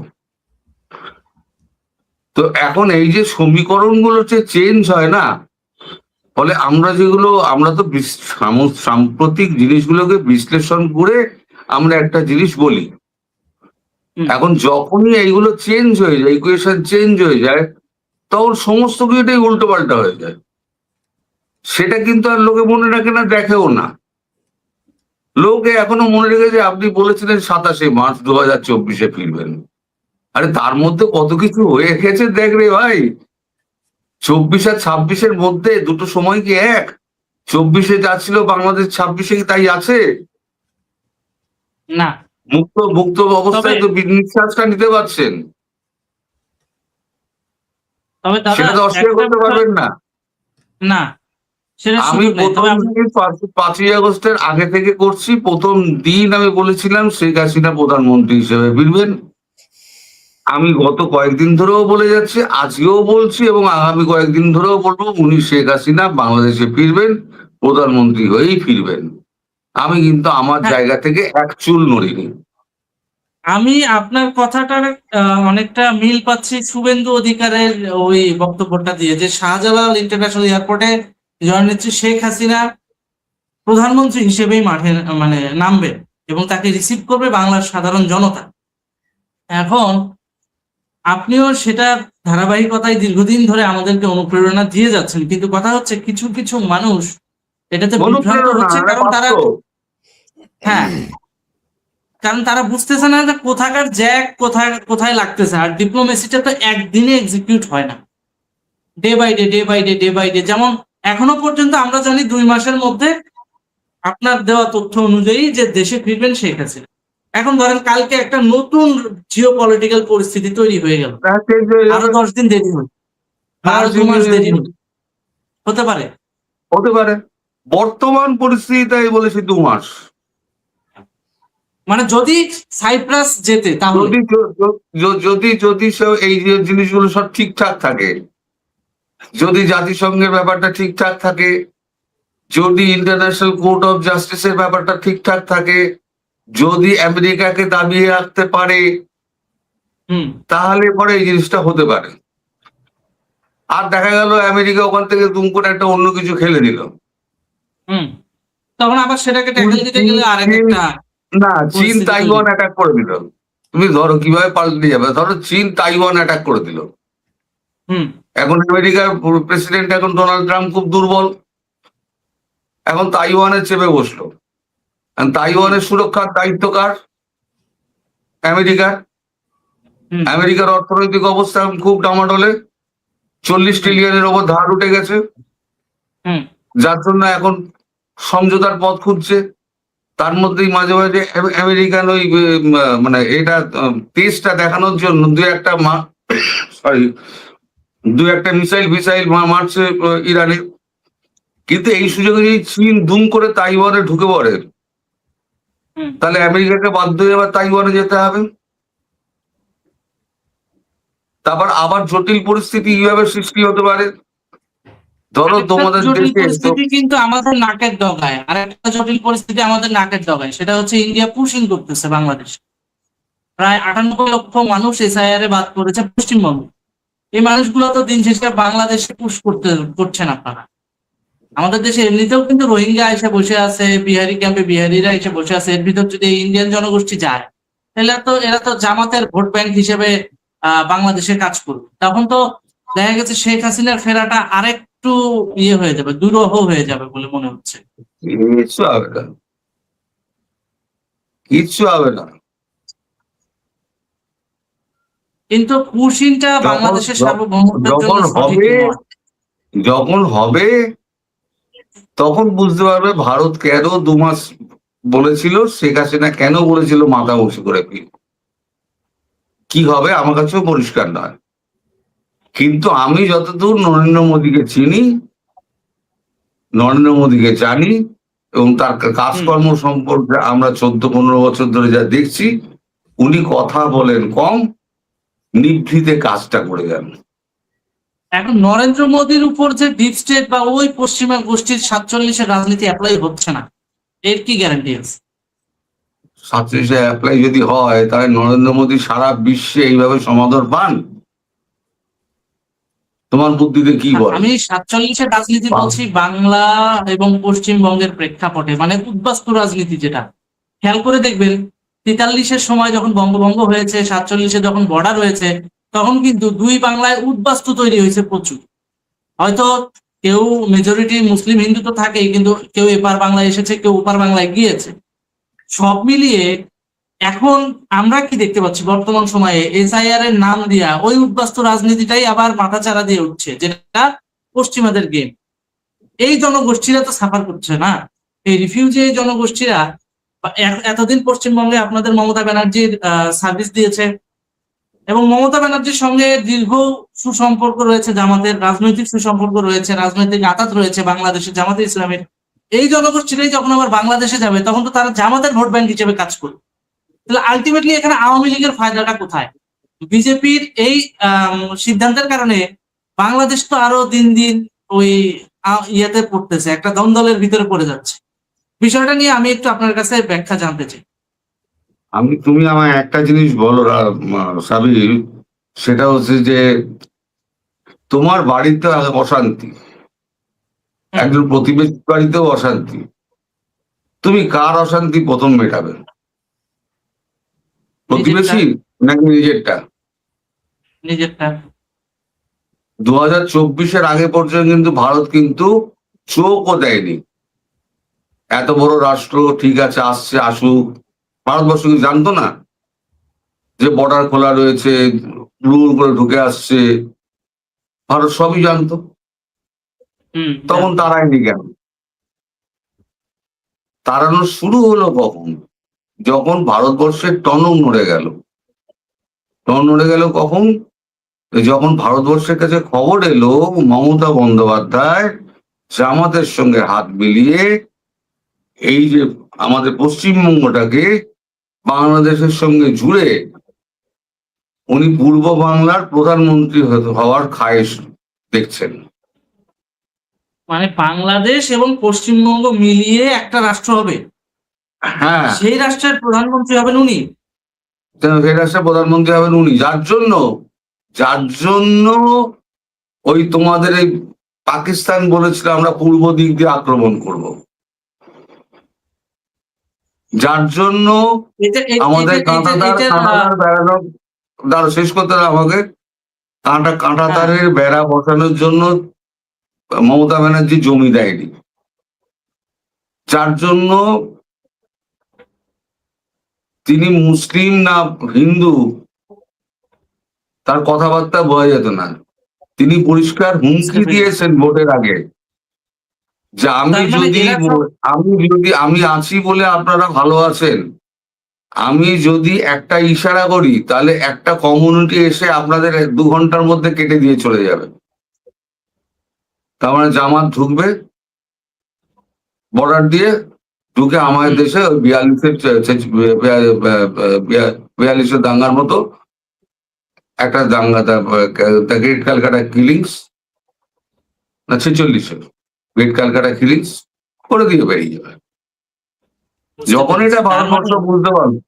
তো এখন এই যে সমীকরণগুলো যে চেঞ্জ হয় না, ফলে আমরা তো সাম্প্রতিক জিনিসগুলোকে বিশ্লেষণ করে আমরা একটা জিনিস বলি। হুম। এখন যখনই এইগুলো চেঞ্জ হয়ে যায়, ইকুয়েশন চেঞ্জ হয়ে যায়, তখন সমস্ত কিছুটাই উল্টো পাল্টা হয়ে যায়। সেটা কিন্তু আর লোকে মনে রাখে না, দেখেও না। লোকে এখনো মনে রেখেছে আপনি বলেছিলেন 27 মার্চ 2024 ফিরবেন। আরে তার মধ্যে কত কিছু হয়ে গেছে দেখ রে ভাই। 24 আর 26 মধ্যে দুটো সময় কি এক? 24 যা ছিল বাংলাদেশ, 26 কি তাই আছে? না, মুক্ত মুক্ত অবস্থায় তো নিঃশ্বাসটা নিতে পারছেন, তবে দাদা সেটা তো অস্বীকার একটা করতে বিষয়, পারবেন না। না সেটা আমি সুযোগ নেই। প্রথম তবে আমি, দিন 5ই আগস্টের আগে থেকে করছি। প্রথম দিন আমি বলেছিলাম শেখ হাসিনা প্রধানমন্ত্রী হিসেবে ফিরবেন। আমি গত কয়েকদিন ধরেও বলে যাচ্ছি, আজকেও বলছি এবং আগামী কয়েকদিন ধরেও বলবো, উনি শেখ হাসিনা বাংলাদেশে ফিরবেন, প্রধানমন্ত্রী হয়েই ফিরবেন। আমি কিন্তু আমার হ্যাঁ, জায়গা থেকে এক চুল নড়িনি। আমি আপনার কথাটার অনেকটা মিল পাচ্ছি শুভেন্দু অধিকারের ওই বক্তব্যটা দিয়ে, যে শাহজালাল ইন্টারন্যাশনাল এয়ারপোর্টে জননেত্রী শেখ হাসিনা প্রধানমন্ত্রী হিসেবেই মাঠে মানে নামবেন এবং তাকে রিসিভ করবে বাংলার সাধারণ জনতা। এখন আপনিও সেটা ধারাবাহিকতায় দীর্ঘদিন ধরে আমাদেরকে অনুপ্রেরণা দিয়ে যাচ্ছেন, কিন্তু কথা হচ্ছে কিছু কিছু মানুষ এটাতে বিভ্রান্ত অনুপ্রেরণা, হচ্ছে, কারণ তারা, বাস্তব। হ্যাঁ, কারণ তারা বুঝতেছে না যে কোথাকার জ্যাক কোথায় কোথায় লাগতেছে। আর ডিপ্লোমেসিটা তো একদিনে এক্সিকিউট হয় না, day by day day by day day by day. যেমন এখনো পর্যন্ত আমরা জানি 2 মাসের মধ্যে আপনার দেওয়া তথ্য অনুযায়ী যে দেশে ফিরবেন শেখ হাসিনা। এখন ধরেন কালকে একটা নতুন জিও পলিটিক্যাল পরিস্থিতি তৈরি হয়ে গেল, আরো 10 দিন দেরি হল বা আরো 2 মাস দেরি হল, হতে পারে। হতে পারে। বর্তমান পরিস্থিতিটাই বলেছি 2 মাস। মানে যদি সাইপ্রাস যেতে তাহলে, যদি যদি যদি সব এই যে জিনিসগুলো সব ঠিকঠাক থাকে, যদি জাতিসংঘের ব্যাপারটা ঠিকঠাক থাকে, যদি ইন্টারন্যাশনাল কোর্ট অফ জাস্টিসের ব্যাপারটা ঠিকঠাক থাকে, যদি আমেরিকাকে দাবিয়ে রাখতে পারে, হুম, তাহলে পরে এই জিনিসটা হতে পারে। আর দেখা গেল আমেরিকা ওখান থেকে দুম করে একটা অন্য কিছু খেলে দিল। হুম, তখন আবার সেটাকে ট্যাকেল দিতে গেলে আরেক একটা না, চীন পরিস্থিতি তৈরি। তাইওয়ান অ্যাটাক করে দিল। তুমি ধরো কিভাবে পাল্টে যাবে, ধরো চীন তাইওয়ান অ্যাটাক করে দিল। হুম, এখন আমেরিকার প্রেসিডেন্ট, এখন ডোনাল্ড ট্রাম্প খুব দুর্বল, এখন তাইওয়ানে চেপে বসলো। আর তাইওয়ানের সুরক্ষার দায়িত্ব কার? আমেরিকার। হুম, আমেরিকার অর্থনৈতিক অবস্থা এখন খুব ডামাডোলে, 40 ট্রিলিয়নের ওপর ধার উঠে গেছে, হুম, যার জন্য এখন সমঝোতার পথ খুঁজছে। তার মধ্যেই মাঝে মাঝে আমেরিকান ওই মানে এটা তেজটা দেখানোর জন্য দু একটা মিসাইল ফিসাইল মারছে ইরানে। কিন্তু এই সুযোগে যদি চীন দুম করে তাইওয়ানে ঢুকে পড়ে, হুম। তাহলে আমেরিকাকে বাধ্য হয়ে আবার তাইওয়ানে যেতে হবে। তারপর আবার জটিল পরিস্থিতি কিভাবে সৃষ্টি হতে পারে। ধরো আরেকটা তোমাদের জটিল দেশে পরিস্থিতি কিন্তু আমাদের নাকের ডগায়, আর একটা জটিল পরিস্থিতি আমাদের নাকের ডগায়, সেটা হচ্ছে ইন্ডিয়া পুশিং করতেছে বাংলাদেশ। প্রায় 98 লক্ষ মানুষ এসআইআর এ বাদ করেছে পশ্চিমবঙ্গ। এই মানুষগুলো তো দিন শেষে বাংলাদেশে পুশ করছেন আপনারা। আমাদের দেশে এমনিতেও কিন্তু রোহিঙ্গা এসে বসে আছে, বিহারি ক্যাম্পে বিহারিরা এসে বসে আছে। এর ভিতর যদি ইন্ডিয়ান জনগোষ্ঠী যায়, তাহলে তো এরা তো জামাতের ভোট ব্যাংক হিসেবে বাংলাদেশে কাজ করবে। তখন তো দেখা গেছে শেখ হাসিনার ফেরাটা আরেকটু ইয়ে হয়ে যাবে, দুরূহ হয়ে যাবে বলে মনে হচ্ছে। কিচ্ছু হবে না, কিচ্ছু হবে না। কিন্তু পুশিংটা যখন বাংলাদেশের সার্বভৌমত্বের জন্য যখন সঠিক হবে, নয়। যখন হবে তখন বুঝতে পারবে ভারত কেন 2 মাস বলেছিল, শেখ হাসিনা কেন বলেছিল মাথা উঁচু করে ফির। কি হবে আমার কাছেও পরিষ্কার নয়। কিন্তু আমি যতদূর নরেন্দ্র মোদীকে চিনি, নরেন্দ্র মোদীকে জানি এবং তার কাজকর্ম সম্পর্কে আমরা 14-15 বছর ধরে যা দেখছি, উনি কথা বলেন কম, নিভৃতে কাজটা করে যান। এখন নরেন্দ্র মোদীর উপর যে ডিপ স্টেট বা ওই পশ্চিমা গোষ্ঠীর 47-এর রাজনীতি অ্যাপ্লাই হচ্ছে না, এর কি গ্যারান্টি আছে? 37 অ্যাপ্লাই যদি হয়, তাহলে নরেন্দ্র মোদী সারা বিশ্বে এইভাবে সমাদর পান? তোমার বুদ্ধিতে কি বলে? আমি 47-এর রাজনীতি বলছি বাংলা এবং পশ্চিমবঙ্গের প্রেক্ষাপটে, মানে উদ্বাস্তু রাজনীতি যেটা। খেয়াল করে দেখবেন 43-এর সময় যখন বঙ্গভঙ্গ হয়েছে, 47-এ যখন বর্ডার হয়েছে, তখন কিন্তু দুই বাংলায় উদ্বাস্তু তৈরি হয়েছে প্রচুর। হয়তো কেউ মেজরিটি মুসলিম হিন্দু তো থাকেই, কিন্তু কেউ এপার বাংলায় এসেছে, কেউ ওপার বাংলায় গিয়েছে। সব মিলিয়ে এখন আমরা কি দেখতে পাচ্ছি, বর্তমান সময়ে এসআইআর এর নাম দিয়া ওই উদ্বাস্তু রাজনীতিটাই আবার মাথাচাড়া দিয়ে উঠছে, যেটা পশ্চিমাদের গেম। এই জনগোষ্ঠীরা তো সাফার করছে না, এই রিফিউজি এই জনগোষ্ঠীরা। এতদিন পশ্চিমবঙ্গে আপনাদের মমতা ব্যানার্জির সার্ভিস দিয়েছে, এবং মমতা ব্যানার্জির সঙ্গে দীর্ঘ সুসম্পর্ক রয়েছে, জামাতের রাজনৈতিক সুসম্পর্ক রয়েছে, রাজনৈতিক আঁতাত রয়েছে বাংলাদেশের জামাতে ইসলামের। এই জনগোষ্ঠীরাই যখন আবার বাংলাদেশে যাবে, তখন তো তারা জামাতের ভোট ব্যাংক হিসেবে কাজ করবে। তাহলে আলটিমেটলি এখানে আওয়ামী লীগের ফায়দাটা কোথায়? বিজেপির এই সিদ্ধান্তের কারণে বাংলাদেশ তো আরো দিন দিন ওই ইয়েতে পড়তেছে, একটা দ্বন্দ্বের ভিতরে পড়ে যাচ্ছে। বিষয়টা নিয়ে আমি একটু আপনার কাছে ব্যাখ্যা জানতে চাই। তুমি আমায় একটা জিনিস বলো সাবির, সেটা হচ্ছে যে তোমার বাড়িতে অশান্তি, একজন প্রতিবেশী বাড়িতেও অশান্তি, তুমি কার অশান্তি প্রথম মেটাবে? প্রতিবেশী নাকি নিজেরটা? নিজেরটা। 2024-এর আগে পর্যন্ত কিন্তু ভারত কিন্তু চোখও দেয়নি। এত বড় রাষ্ট্র, ঠিক আছে আসছে আসুক, ভারতবর্ষ কি জানতো না যে বর্ডার খোলা রয়েছে, রুল করে ঢুকে আসছে? ভারত সবই জানতো, তখন তারায়নি কেন? তাড়ানো শুরু হলো কখন? যখন ভারতবর্ষের টনক নড়ে গেল। টনক নড়ে গেল কখন? যখন ভারতবর্ষের কাছে খবর এলো মমতা বন্দ্যোপাধ্যায় জামাতের সঙ্গে হাত মিলিয়ে এই যে আমাদের পশ্চিমবঙ্গটাকে বাংলাদেশের সঙ্গে জুড়ে উনি পূর্ব বাংলার প্রধানমন্ত্রী হওয়ার খায়েশ দেখছেন। মানে বাংলাদেশ এবং পশ্চিমবঙ্গ মিলিয়ে একটা রাষ্ট্র হবে, হ্যাঁ, সেই রাষ্ট্রের প্রধানমন্ত্রী হবেন উনি। সেই রাষ্ট্রের প্রধানমন্ত্রী হবেন উনি, যার জন্য ওই তোমাদের এই পাকিস্তান বলেছিল আমরা পূর্ব দিক দিয়ে আক্রমণ করব, যার জন্য আমাদের কাঁটাতার বেড়ানো, দাঁড়ো শেষ করতে হবে আমাকে। কাঁটাতারের বেড়া বসানোর জন্য মমতা ব্যানার্জি জমি দেয়নি, যার জন্য তিনি মুসলিম না হিন্দু তার কথাবার্তা বোঝা যেত না। তিনি পরিষ্কার হুমকি দিয়েছেন ভোটের আগে যে আমি আছি বলে আপনারা ভালো আছেন, আমি যদি একটা ইশারা করি তাহলে একটা কমিউনিটি এসে আপনাদের 2 ঘন্টার মধ্যে কেটে দিয়ে চলে যাবে। তার মানে জামাত ঢুকবে বর্ডার দিয়ে, ঢুকে আমাদের দেশে 42-এর দাঙ্গার মতো একটা দাঙ্গা, গ্রেট ক্যালকাটা কিলিংস না 46-এর গ্রেট ক্যালকাটা কিলিংস করে দিয়ে বেরিয়ে যাবে। যখন এটা ভারতবর্ষ বুঝতে পারবে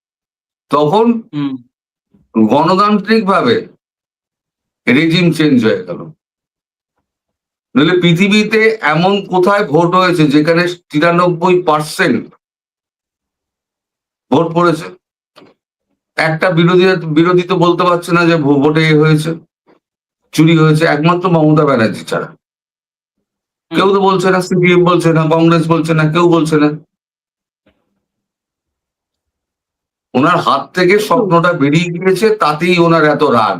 তখন গণতান্ত্রিক ভাবে রেজিম চেঞ্জ হয়ে গেল। নইলে পৃথিবীতে এমন কোথায় ভোট হয়েছে যেখানে 93% ভোট পড়েছে? একটা বিরোধী তো বলতে পারছে না যে ভোটে হয়েছে, চুরি হয়েছে, একমাত্র মমতা ব্যানার্জি ছাড়া। কেউ তো বলছে না, সিপিএম বলছে না, কংগ্রেস বলছে না, কেউ বলছে না। ওনার হাত থেকে স্বপ্নটা বেরিয়ে গিয়েছে, তাতেই ওনার এত রাগ।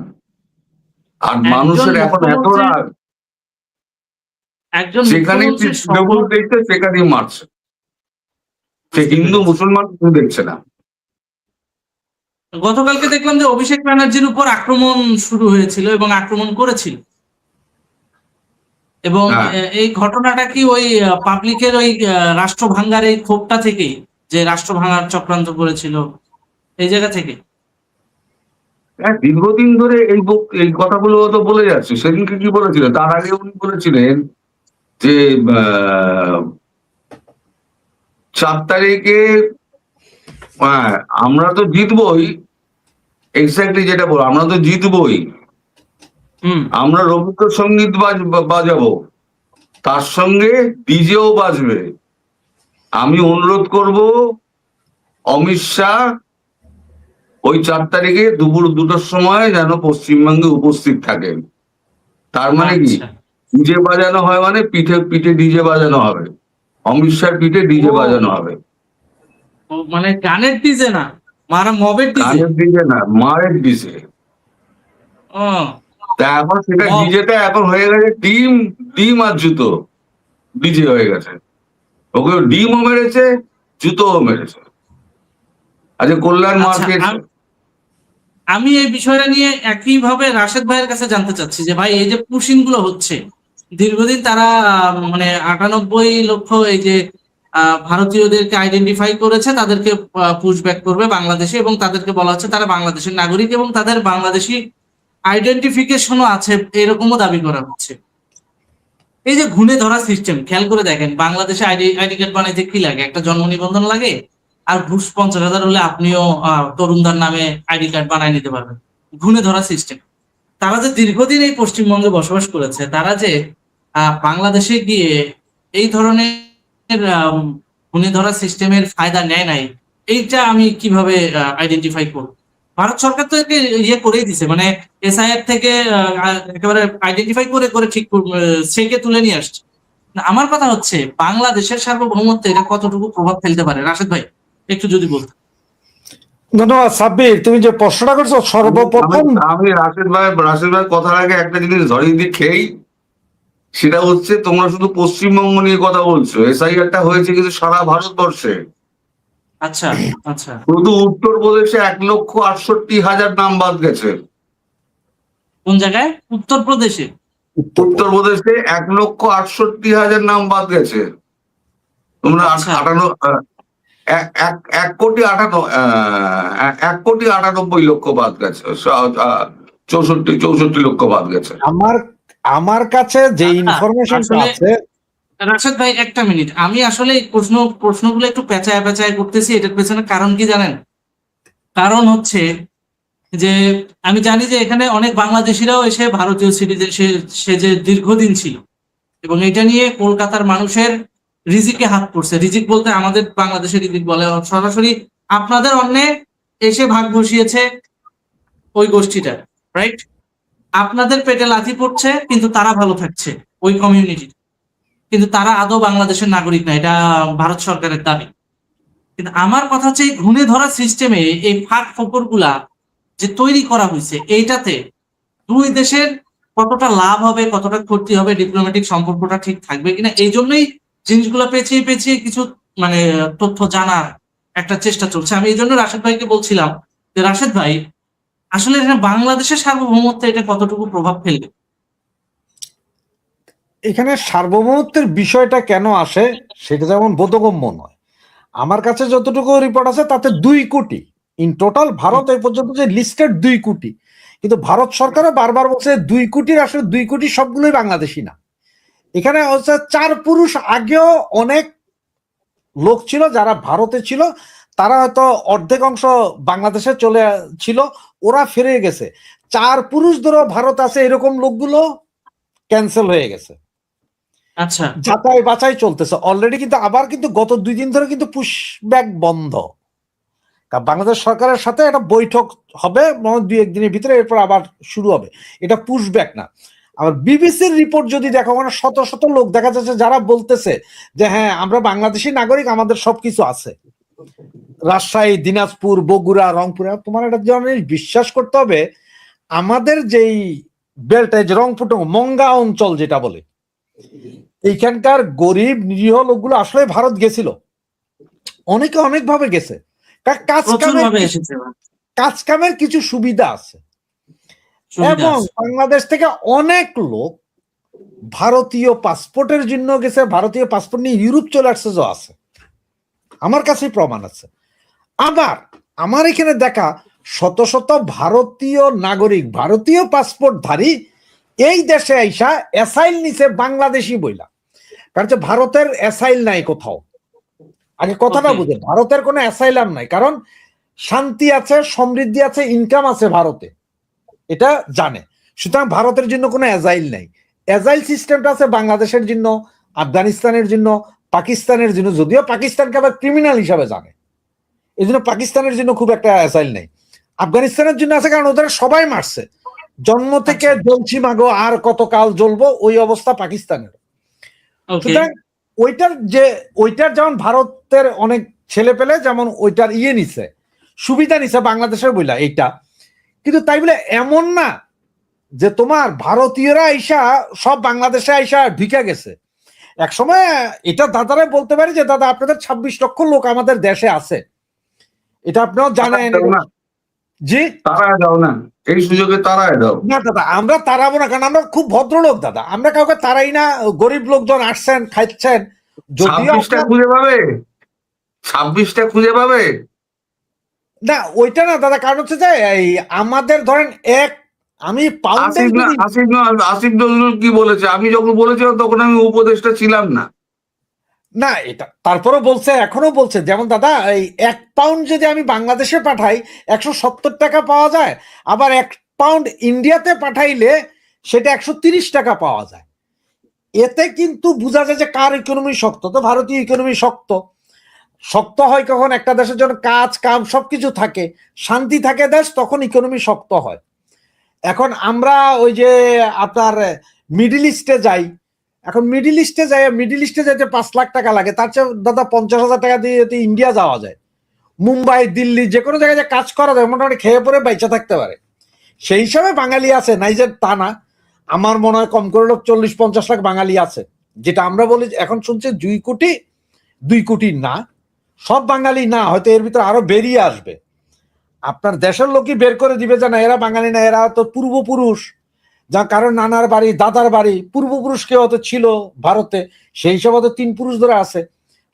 আর মানুষের এখন এত রাগ, যেখানে দেখছে সেখানেই মারছে। সে হিন্দু মুসলমান কেউ দেখছে না। গতকালকে দেখলাম যে অভিষেক ব্যানার্জির উপর আক্রমণ শুরু হয়েছিল এবং আক্রমণ করেছিল, এবং এই ঘটনাটা কি ওই পাবলিকের ওই রাষ্ট্র ভাঙ্গার এই ক্ষোভটা থেকেই, যে রাষ্ট্র ভাঙার চক্রান্ত করেছিল এই জায়গা থেকে? হ্যাঁ, দীর্ঘদিন ধরে এই কথাগুলো তো বলে যাচ্ছে। সেদিনকে কি বলেছিলেন? তার আগে উনি বলেছিলেন যে 4 তারিখে আমরা তো জিতবই, এক্স্যাক্টলি যেটা বলো, আমরা তো জিতবই, হুম। আমরা রবীন্দ্রসঙ্গীত বাজাবো, তার সঙ্গে ডিজেও বাজবে। আমি অনুরোধ করব অমিত শাহ ওই 4 তারিখে দুপুর 2টার সময় যেন পশ্চিমবঙ্গে উপস্থিত থাকেন। তার মানে কি, আচ্ছা। ডিজে বাজানো হয় মানে পিঠে পিঠে ডিজে বাজানো হবে, অমিত শাহর পিঠে ডিজে ও, বাজানো হবে। মানে গানের ডিজে না, মারা মবের ডিজে। গানের ডিজে না, মায়ের ডিজে। ও, তা এখন সেটা মব। ডিজেটা এখন হয়ে গেছে ডিম, ডিম আর জুতো ডিজে হয়ে গেছে। ওকে ডিমও মেরেছে, জুতোও মেরেছে। আচ্ছা, কল্যাণ মার আচ্ছা, খেয়েছে। আমি এই বিষয়টা নিয়ে একইভাবে রাশেদ ভাইয়ের কাছে জানতে চাচ্ছি যে ভাই, এই যে পুশিং গুলো হচ্ছে দীর্ঘদিন, তারা মানে 98 লক্ষ এই যে ভারতীয়দেরকে আইডেন্টিফাই করেছে, তাদেরকে পুশব্যাক করবে বাংলাদেশে, এবং তাদেরকে বলা হচ্ছে তারা বাংলাদেশের নাগরিক এবং তাদের বাংলাদেশি আইডেন্টিফিকেশনও আছে, এরকমও দাবি করা হচ্ছে। এই যে ঘুণে ধরা সিস্টেম, খেয়াল করে দেখেন, বাংলাদেশে আইডি কার্ড বানাইতে কি লাগে? একটা জন্ম নিবন্ধন লাগে, আর ঘুষ 50,000 হলে আপনিও তরুণদার নামে আইডি কার্ড বানায় নিতে পারবেন। ঘুণে ধরা সিস্টেম। তারা যে দীর্ঘদিন এই পশ্চিমবঙ্গে বসবাস করেছে, তারা যে বাংলাদেশে গিয়ে এই ধরনের ঘুণে ধরা সিস্টেমের ফায়দা নেয় নাই, এইটা আমি কিভাবে আইডেন্টিফাই করব? ভারত সরকার তো একে ইয়ে করেই দিছে, মানে এসআইআর থেকে একেবারে আইডেন্টিফাই করে করে ঠিক সেকে তুলে নিয়ে আসছে। না, আমার কথা হচ্ছে বাংলাদেশের সার্বভৌমত্বে এটা কতটুকু প্রভাব ফেলতে পারে? রাশেদ ভাই একটু যদি বলতেন। ধন্যবাদ সাব্বির, তুমি যে প্রশ্নটা করছো সর্বপ্রথম। আমি রাশেদ ভাই কথার আগে একটা জিনিস ধরিয়ে দিয়ে খেই, সেটা হচ্ছে তোমরা শুধু পশ্চিমবঙ্গ নিয়ে কথা বলছো, এসআইআরটা হয়েছে কিন্তু সারা ভারতবর্ষে। আচ্ছা, আচ্ছা। শুধু উত্তরপ্রদেশে 1,68,000 নাম বাদ গেছে। কোন জায়গায়? উত্তরপ্রদেশে? উত্তরপ্রদেশে 1,68,000 নাম বাদ গেছে। তোমরা আচ্ছা। 1,98,00,000 বাদ গেছে, 64 লক্ষ বাদ গেছে। আমার কাছে যে ইনফরমেশনটা আসলে আছে। রাশেদ ভাই একটা মিনিট, আমি আসলে এই প্রশ্নগুলো একটু পেঁচায় পেঁচায় করতেছি। এটার পেছনে কারণ কি জানেন? কারণ হচ্ছে যে আমি জানি যে এখানে অনেক বাংলাদেশিরাও এসে ভারতীয় সিটিজেন সে যে দীর্ঘদিন ছিল, এবং এটা নিয়ে কলকাতার মানুষের রিজিকে হাত পড়ছে। রিজিক বলতে আমাদের বাংলাদেশের রিজিক বলে, সরাসরি আপনাদের অন্যে এসে ভাগ বসিয়েছে ওই গোষ্ঠীটা, রাইট? আপনাদের পেটে লাথি পড়ছে, কিন্তু তারা ভালো থাকছে, ওই কমিউনিটি। কিন্তু তারা আদৌ বাংলাদেশের নাগরিক না, এটা ভারত সরকারের দাবি। কিন্তু আমার কথা হচ্ছে, এই ঘুণে ধরা সিস্টেমে এই ফাঁক ফোকর গুলা যে তৈরি করা হয়েছে, এইটাতে দুই দেশের কতটা লাভ হবে, কতটা ক্ষতি হবে, ডিপ্লোম্যাটিক সম্পর্কটা ঠিক থাকবে কিনা, এই জন্যই জিনিসগুলো পেঁচিয়ে পেঁচিয়ে কিছু মানে তথ্য জানার একটা চেষ্টা চলছে। আমি এই জন্য রাশেদ ভাইকে বলছিলাম যে রাশেদ ভাই, আসলে এখানে বাংলাদেশের সার্বভৌমত্বে এটা কতটুকু প্রভাব ফেলবে? এখানে সার্বভৌমত্বের বিষয়টা কেন আসে সেটা যেমন বোধগম্য নয়। আমার কাছে যতটুকু রিপোর্ট আছে তাতে 2 কোটি ইন টোটাল, ভারত এই পর্যন্ত যে লিস্টেড 2 কোটি, কিন্তু ভারত সরকারও বারবার বলছে 2 কোটির আসলে 2 কোটি সবগুলোই বাংলাদেশি না। এখানে হচ্ছে 4 পুরুষ আগেও অনেক লোক ছিল যারা ভারতে ছিল, তারা হয়তো অর্ধেক অংশ বাংলাদেশে চলে ছিল, ওরা ফিরে গেছে। 4 পুরুষ ধরো ভারত আছে, এরকম লোকগুলো ক্যান্সেল হয়ে গেছে। আচ্ছা, যাচাই বাছাই চলতেছে অলরেডি, কিন্তু আবার কিন্তু গত 2 দিন ধরে কিন্তু পুশব্যাক বন্ধ। বাংলাদেশ সরকারের সাথে একটা বৈঠক হবে 2-1 দিনের ভিতরে, এরপর আবার শুরু হবে। এটা পুশব্যাক না। আবার বিবিসির রিপোর্ট যদি দেখো, মানে শত শত লোক দেখা যাচ্ছে যারা বলতেছে যে হ্যাঁ আমরা বাংলাদেশি নাগরিক, আমাদের সবকিছু আছে। রাজশাহী, দিনাজপুর, বগুড়া, রংপুরে। তোমার একটা জিনিস বিশ্বাস করতে হবে, আমাদের যেই বেল্ট, যে রংপুর মঙ্গা অঞ্চল যেটা বলে, এইখানকার গরিব নিরীহ লোকগুলো আসলে ভারত গেছিল, অনেকে অনেকভাবে গেছে। কাজ কামের কিছু সুবিধা আছে, এবং বাংলাদেশ থেকে অনেক লোক ভারতীয় পাসপোর্টের জন্য গেছে, ভারতীয় পাসপোর্ট নিয়ে ইউরোপ চলে আসছে আছে, আমার কাছে প্রমাণ আছে। আবার আমার এখানে দেখা শত শত ভারতীয় নাগরিক, ভারতীয় পাসপোর্টধারী এই দেশে আইসা অ্যাসাইল নিছে বাংলাদেশি বইলা। কারণ ভারতের অ্যাসাইল নাই কোথাও। আগে কথাটা বুঝে, ভারতের কোনো অ্যাসাইলাম নাই, কারণ শান্তি আছে, সমৃদ্ধি আছে, ইনকাম আছে ভারতে, এটা জানে। সুতরাং ভারতের জন্য কোনো এজাইল নাই। এজাইল সিস্টেমটা আছে বাংলাদেশের জন্য, আফগানিস্তানের জন্য, পাকিস্তানের জন্য, যদিও পাকিস্তানকে আবার ক্রিমিনাল হিসাবে জানে, এই জন্য পাকিস্তানের জন্য খুব একটা এজাইল নাই। আফগানিস্তানের জন্য আছে কারণ ওদের সবাই মারছে, জন্ম থেকে জ্বলছি মাগো আর কতকাল জ্বলবো, ওই অবস্থা পাকিস্তানের। সুতরাং ওইটার যেমন ভারতের অনেক ছেলে পেলে যেমন ওইটার নিছে, সুবিধা নিছে বাংলাদেশের বইলা এইটা, কিন্তু তাই বলে এমন না যে তোমার ভারতীয়রা আইসা সব বাংলাদেশে আইসা ঢুকে গেছে। এক সময় এটা দাদারা বলতে পারি যে দাদা আপনাদের 26 লক্ষ লোক আমাদের দেশে আছে, এটা আপনারা জানেন। জি, তারা দাও না, এই সুযোগে তারা দাও না দাদা, আমরা তাড়াবো না, কারণ আমরা খুব ভদ্রলোক দাদা, আমরা কাউকে তারাই না। গরিব লোকজন আসছেন, খাচ্ছেন, যদিও 26টা খুঁজে পাবে, 26টা খুঁজে পাবে না ওইটা না দাদা, কারণ হচ্ছে যে এই আমাদের ধরেন আমি আসিফ নজরুল কি বলেছে, আমি যখন বলেছিলাম তখন আমি উপদেষ্টা ছিলাম না। না এটা তারপরে বলছে, এখনো বলছে, যেমন দাদা এই 1 পাউন্ড যদি আমি বাংলাদেশে পাঠাই 170 টাকা পাওয়া যায়, আবার 1 পাউন্ড ইন্ডিয়াতে পাঠাইলে সেটা 130 টাকা পাওয়া যায়। এতে কিন্তু বোঝা যায় যে কার ইকোনমি শক্ত। তো ভারতীয় ইকোনমি শক্ত হয় কখন একটা দেশের জন্য কাজ কাম সবকিছু থাকে, শান্তি থাকে দেশ, তখন ইকোনমি শক্ত হয়। এখন আমরা ওই যে আপনার মিডিল ইস্টে যাই, এখন মিডিল ইস্টে যেতে 5 লাখ টাকা লাগে, তার চেয়ে দাদা 50,000 টাকা দিয়ে যদি ইন্ডিয়া যাওয়া যায়, মুম্বাই দিল্লি যে কোনো জায়গায় কাজ করা যায়, মোটামুটি খেয়ে পরে বেঁচে থাকতে পারে। সেই হিসাবে বাঙালি আছে, নাই যে তা না। আমার মনে হয় কম করে 40-50 লাখ বাঙালি আছে, যেটা আমরা বলি এখন শুনছি 2 কোটি না, সব বাঙালি না, হয়তো এর ভিতরে আরো বেরিয়ে আসবে। আপনার দেশের লোকই বের করে দিবে যে না এরা বাঙালি না, এরা তো পূর্বপুরুষ, যা কারণ নানার বাড়ি দাদার বাড়ি পূর্বপুরুষ কেউ হয়তো ছিল ভারতে, সেই হিসাবে হয়তো 3 পুরুষ ধরে আছে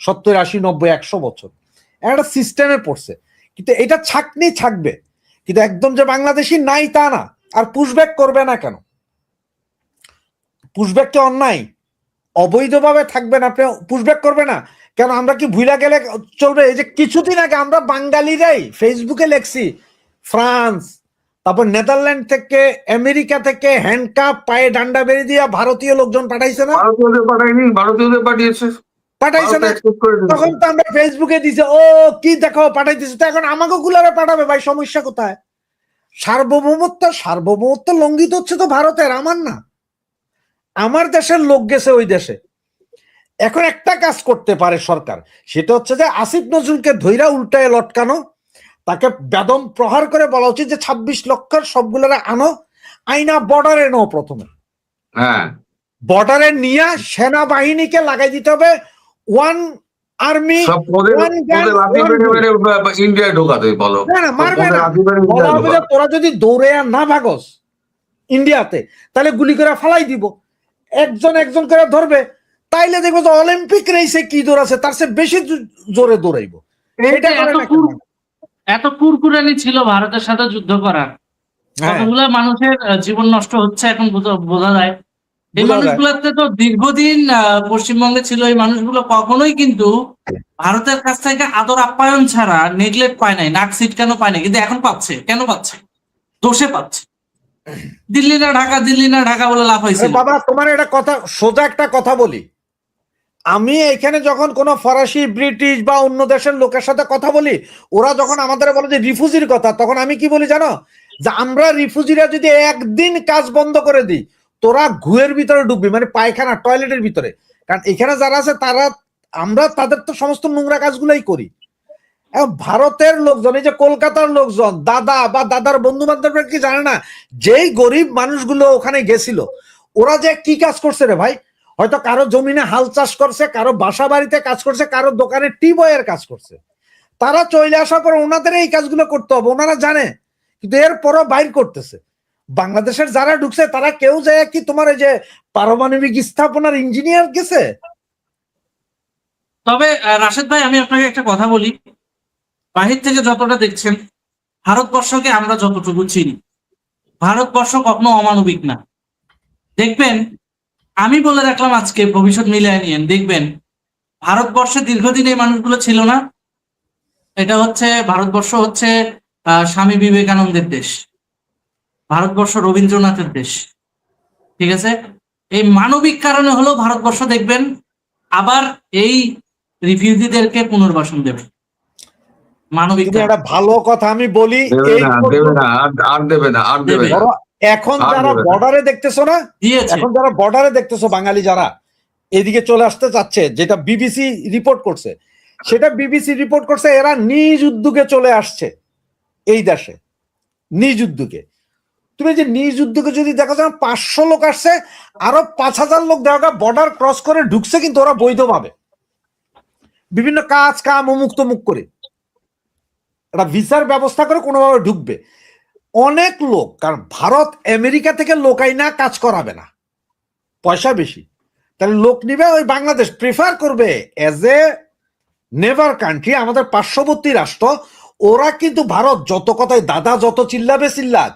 70, 80, 90, 100 বছর একটা সিস্টেমে পড়ছে। কিন্তু এটা থাকবে, কিন্তু একদম যে বাংলাদেশি নাই তা না। আর পুশব্যাক করবে না কেন? পুশব্যাককে অন্যায়, অবৈধভাবে থাকবেন আপনি, পুশব্যাক করবে না কেন? আমরা কি ভুলা গেলে চলবে? এই যে কিছুদিন আগে আমরা বাঙালিরাই ফেসবুকে লেখছি, ফ্রান্স, তারপর নেদারল্যান্ড থেকে, আমেরিকা থেকে হ্যান্ডকাপ পায়ে ডান্ডা বেরিয়ে দিয়া ভারতীয় লোকজন পাঠাইছে না? ভারতীয়দের পাঠায়নি, ভারতীয়দের পাঠিয়েছে না? তখন তো আমরা ফেসবুকে দিছে, ও কি দেখো পাঠাইতেছে, তো এখন আমাকে গুলারে পাঠাবে ভাই, সমস্যা কোথায়? সার্বভৌমত্ব লঙ্ঘিত হচ্ছে তো ভারতের, আমার না, আমার দেশের লোক গেছে ওই দেশে। এখন একটা কাজ করতে পারে সরকার, সেটা হচ্ছে যে আসিফ নজরুলকে ধৈরা উল্টায় লটকানো, তাকে বেদম প্রহার করে বলা উচিত যে 26 লক্ষের সবগুলোরে আনো, আইনা বর্ডারে নো, প্রথমে বর্ডারে নিয়ে সেনাবাহিনীকে লাগাই দিতে হবে, 1 আর্মি, 1 গান, ইন্ডিয়ায় ঢোকাতে বলো, মারবে না, বলা হবে যে তোরা যদি দৌড়ে আর না ভাগস ইন্ডিয়াতে, তাহলে গুলি করে ফালাই দিব, একজন করে ধরবে, তাইলে দেখবো যে অলিম্পিক রেসে কি দৌড়াছে তার চেয়ে বেশি জোরে দৌড়াইবো। এত কুরকুরানি ছিল ভারতের সাথে যুদ্ধ করার, কতগুলা মানুষের জীবন নষ্ট হচ্ছে এখন বোঝা যায়। এই মানুষগুলোতে তো দীর্ঘদিন পশ্চিমবঙ্গে ছিল, এই মানুষগুলো কখনোই কিন্তু ভারতের কাছ থেকে আদর আপ্যায়ন ছাড়া নেগলেক্ট পায় নাই, নাক সিট কেন পায় নাই, কিন্তু এখন পাচ্ছে। কেন পাচ্ছে? দোষে পাচ্ছে। দিল্লি না ঢাকা বলে লাভ হয়েছে। বাবা তোমার এটা কথা, সোজা একটা কথা বলি, আমি এখানে যখন কোনো ফরাসি, ব্রিটিশ বা অন্য দেশের লোকের সাথে কথা বলি, ওরা যখন আমাদের বলে যে রিফিউজির কথা, তখন আমি কি বলি জানো? যে আমরা রিফিউজিরা যদি একদিন কাজ বন্ধ করে দিই, তোরা ঘুয়ের ভিতরে ডুববি, মানে পায়খানা টয়লেটের ভিতরে। কারণ এখানে যারা আছে তারা, আমরা তাদের তো সমস্ত নোংরা কাজগুলাই করি। ভারতের লোকজন, এই যে কলকাতার লোকজন, দাদা বা দাদার বন্ধু বান্ধবরা কি জানে না, যেই গরিব মানুষগুলো ওখানে গেছিল, ওরা যে কি কাজ করছে রে ভাই, হয়তো কারো জমিনে হাল চাষ করছে, কারো বাসা বাড়িতে কাজ করছে, কারো দোকানে টি বয়ের কাজ করছে। তারা চলে আসার পর ওনাদের এই কাজগুলো করতে হবে, ওনারা জানে, কিন্তু এরপরও বাইর করতেছে। বাংলাদেশের যারা ঢুকছে তারা কেউ যায় কি তোমার এই যে পারমাণবিক স্থাপনার ইঞ্জিনিয়ার গেছে? তবে রাশেদ ভাই, আমি আপনাকে একটা কথা বলি, বাহির থেকে যতটা দেখছেন, ভারতবর্ষকে আমরা যতটুকু চিনি, ভারতবর্ষ কখনো অমানবিক না। দেখবেন, আমি বলে রাখলাম আজকে, ভবিষ্যৎ মিলিয়ে নিয়েন, দেখবেন ভারতবর্ষে দীর্ঘদিন এই মানুষগুলো ছিল না। এটা হচ্ছে, ভারতবর্ষ হচ্ছে স্বামী বিবেকানন্দের দেশ। ভারতবর্ষ রবীন্দ্রনাথের দেশ, ঠিক আছে? এই মানবিক কারণে হলো ভারতবর্ষ দেখবেন আবার এই রিফিউজিদেরকে পুনর্বাসন দেবে, মানবিক তুমি কারণে। একটা ভালো কথা আমি বলি, দেবে এই না, দেবে না, আর দেবে না, আর দেবে না। ধরো এখন আর যারা দেবে না। বর্ডারে দেখতেছো না, দিয়েছে। এখন যারা বর্ডারে দেখতেছো বাঙালি যারা এদিকে চলে আসতে চাচ্ছে, যেটা বিবিসি রিপোর্ট করছে, সেটা বিবিসি রিপোর্ট করছে, এরা নিজ উদ্যোগে চলে আসছে এই দেশে, নিজ উদ্যোগে। তুমি যে নিজ উদ্যোগে যদি দেখো যেন 500 লোক আসছে, আরো 5000 লোক দেখা বর্ডার ক্রস করে ঢুকছে, কিন্তু ওরা বৈধভাবে বিভিন্ন কাজ কাম অমুক তমুক করে একটা ভিসার ব্যবস্থা করে কোনোভাবে ঢুকবে। অনেক লোক, কারণ ভারত আমেরিকা থেকে লোক আইনা কাজ করাবে না, পয়সা বেশি, তাহলে লোক নিবে ওই বাংলাদেশ প্রিফার করবে এজ এ নেভার কান্ট্রি, আমাদের পার্শ্ববর্তী রাষ্ট্র। ওরা কিন্তু ভারত যত কথায় দাদা যত চিল্লাবে চিল্লাক,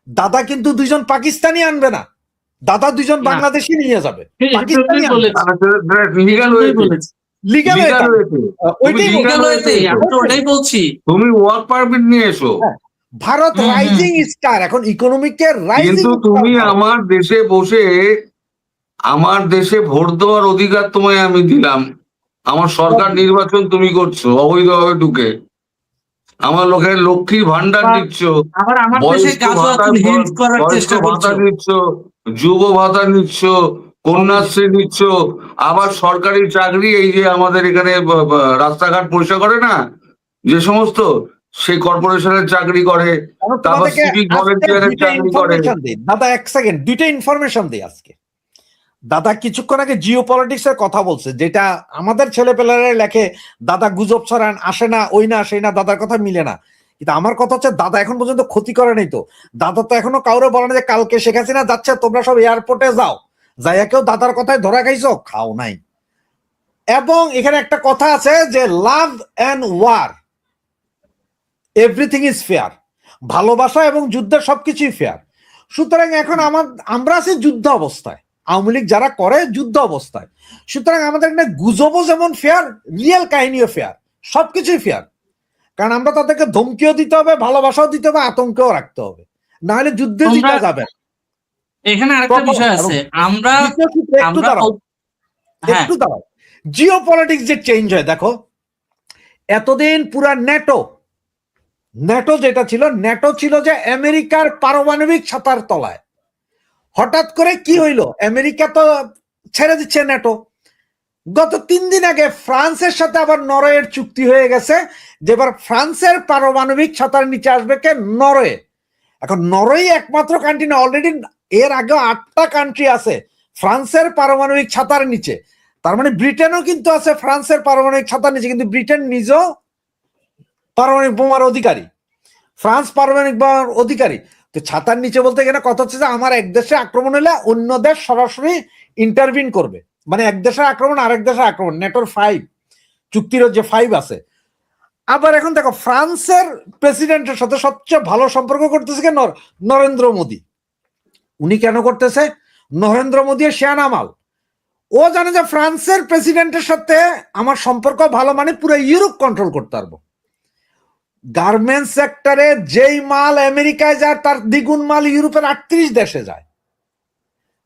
দাদা কিন্তু 2জন পাকিস্তানি আনবে না, দাদা 2জন বাংলাদেশি নিয়ে যাবে, পাকিস্তানি আনবে না। লিগাল হয়েছে, লিগাল লিগাল হয়েছে। ওইটাই legal হয়েছে। আমি তো ওটাই বলছি। তুমি ওয়ার্ক পারমিট নিয়ে এসো, ভারত রাইজিং স্টার, এখন ইকোনমিকের রাইজিং। কিন্তু তুমি আমার দেশে বসে, আমার দেশে ভোট দেওয়ার অধিকার তোমায় আমি দিলাম, আমার সরকার নির্বাচন তুমি করছো অবৈধভাবে ঢুকে, আমার লোকের লক্ষ্মীর ভান্ডার দিচ্ছ, আবার আমার দেশে বয়স্ক গাজওয়াল ভাতা, হিন্ট করার বয়স্ক চেষ্টা ভাতা করছো। নিচ্ছ, যুব ভাতা নিচ্ছ, কন্যাশ্রী নিচ্ছ, আবার সরকারি চাকরি, এই যে আমাদের এখানে রাস্তাঘাট পরিষ্কার করে না যে সমস্ত, সেই কর্পোরেশনের চাকরি করে, তারপর সিভিক ভলেন্টিয়ারের চাকরি করে। দাদা এক সেকেন্ড, দুইটা ইনফরমেশন দিই আজকে। দাদা কিছুক্ষণ আগে জিও পলিটিক্স এর কথা বলছে, যেটা আমাদের ছেলেপেলারা লেখে দাদা গুজব ছড়ান, আসে না ওই না সেই না, দাদার কথা মিলে না। কিন্তু আমার কথা হচ্ছে দাদা এখন পর্যন্ত ক্ষতি করে নাই তো, দাদা তো এখনো কাউরে বলে না যে কালকে শেখ হাসিনা যাচ্ছে তোমরা সব এয়ারপোর্টে যাও, যাইয়া কেউ দাদার কথায় ধরা খাইছো, খাও নাই। এবং এখানে একটা কথা আছে যে love and war everything is fair, ভালোবাসা এবং যুদ্ধের সবকিছুই ফেয়ার। সুতরাং এখন আমরা আছি যুদ্ধ অবস্থায়, আওয়ামী লীগ যারা করে যুদ্ধ অবস্থায়। সুতরাং আমাদের এখানে গুজবও যেমন ফেয়ার, রিয়েল কাহিনীও ফেয়ার, সবকিছুই ফেয়ার। কারণ আমরা তাদেরকে ধমকিও দিতে হবে, ভালোবাসাও দিতে হবে, আতঙ্কও রাখতে হবে, না হলে যুদ্ধে জিতা যাবে। এখানে আরেকটা বিষয় আছে, আমরা একটু দাঁড়াও, একটু দাঁড়াও। জিও পলিটিক্স যে চেঞ্জ হয় দেখো, এতদিন পুরা ন্যাটো যেটা ছিল, ন্যাটো ছিল যে আমেরিকার পারমাণবিক ছাতার তলায়। হঠাৎ করে কি হইলো, আমেরিকা তো ছেড়ে দিচ্ছে ন্যাটো। গত 3 দিন আগে ফ্রান্সের সাথে আবার নরওয়ের চুক্তি হয়ে গেছে, যে এবার ফ্রান্সের পারমাণবিক ছাতার নিচে আসবে কে, নরওয়ে। এখন নরওয়ে একমাত্র কান্ট্রি না, অলরেডি এর আগে 8টা কান্ট্রি আছে ফ্রান্সের পারমাণবিক ছাতার নিচে। তার মানে ব্রিটেনও কিন্তু আছে ফ্রান্সের পারমাণবিক ছাতার নিচে, কিন্তু ব্রিটেন নিজেও পারমাণবিক বোমার অধিকারী, ফ্রান্স পারমাণবিক বোমার অধিকারী। তো ছাতার নিচে বলতে গেলে কথা হচ্ছে যে আমার এক দেশে আক্রমণ হলে অন্য দেশ সরাসরি ইন্টারভিন করবে, মানে এক দেশের আক্রমণ আরেক দেশের আক্রমণ, নেটোর 5 চুক্তির যে 5 আছে। আবার এখন দেখো ফ্রান্সের প্রেসিডেন্টের সাথে সবচেয়ে ভালো সম্পর্ক করতেছে কে, নরেন্দ্র মোদী। উনি কেন করতেছে, নরেন্দ্র মোদী শেয়ানা মাল, ও জানে যে ফ্রান্সের প্রেসিডেন্টের সাথে আমার সম্পর্ক ভালো, মানে পুরো ইউরোপ কন্ট্রোল করতে পারবো। গার্মেন্টস সেক্টরে যেই মাল আমেরিকায় যায় তার দ্বিগুণ মাল ইউরোপের 38 দেশে যায়।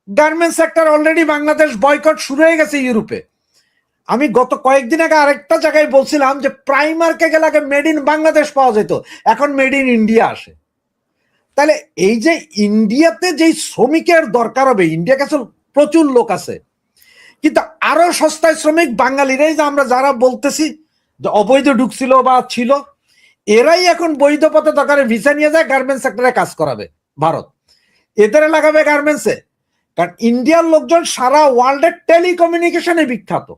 Garments sector already Bangladesh boycott শুরু হয়ে গেছে ইউরোপে। আমি গত কয়েকদিন আগে আরেকটা জায়গায় বলছিলাম যে প্রাইমার্কে গেলে আগে মেড ইন বাংলাদেশ পাওয়া যেত, এখন মেড ইন ইন্ডিয়া আসে। তাহলে এই যে ইন্ডিয়াতে যেই শ্রমিকের দরকার হবে, ইন্ডিয়া কাছে প্রচুর লোক আছে, কিন্তু আরো সস্তায় শ্রমিক বাঙালিরাই, যে আমরা যারা বলতেছি যে অবৈধ ঢুকছিল বা ছিল, এরাই এখন বৈধ পথে দরকারে ভিসা নিয়ে যায় গার্মেন্টস সেক্টরে কাজ করাবে ভারত, এদের লাগাবে গার্মেন্টসে। কারণ ইন্ডিয়ার লোকজন সারা ওয়ার্ল্ডে টেলিকমিউনিকেশনে বিখ্যাত।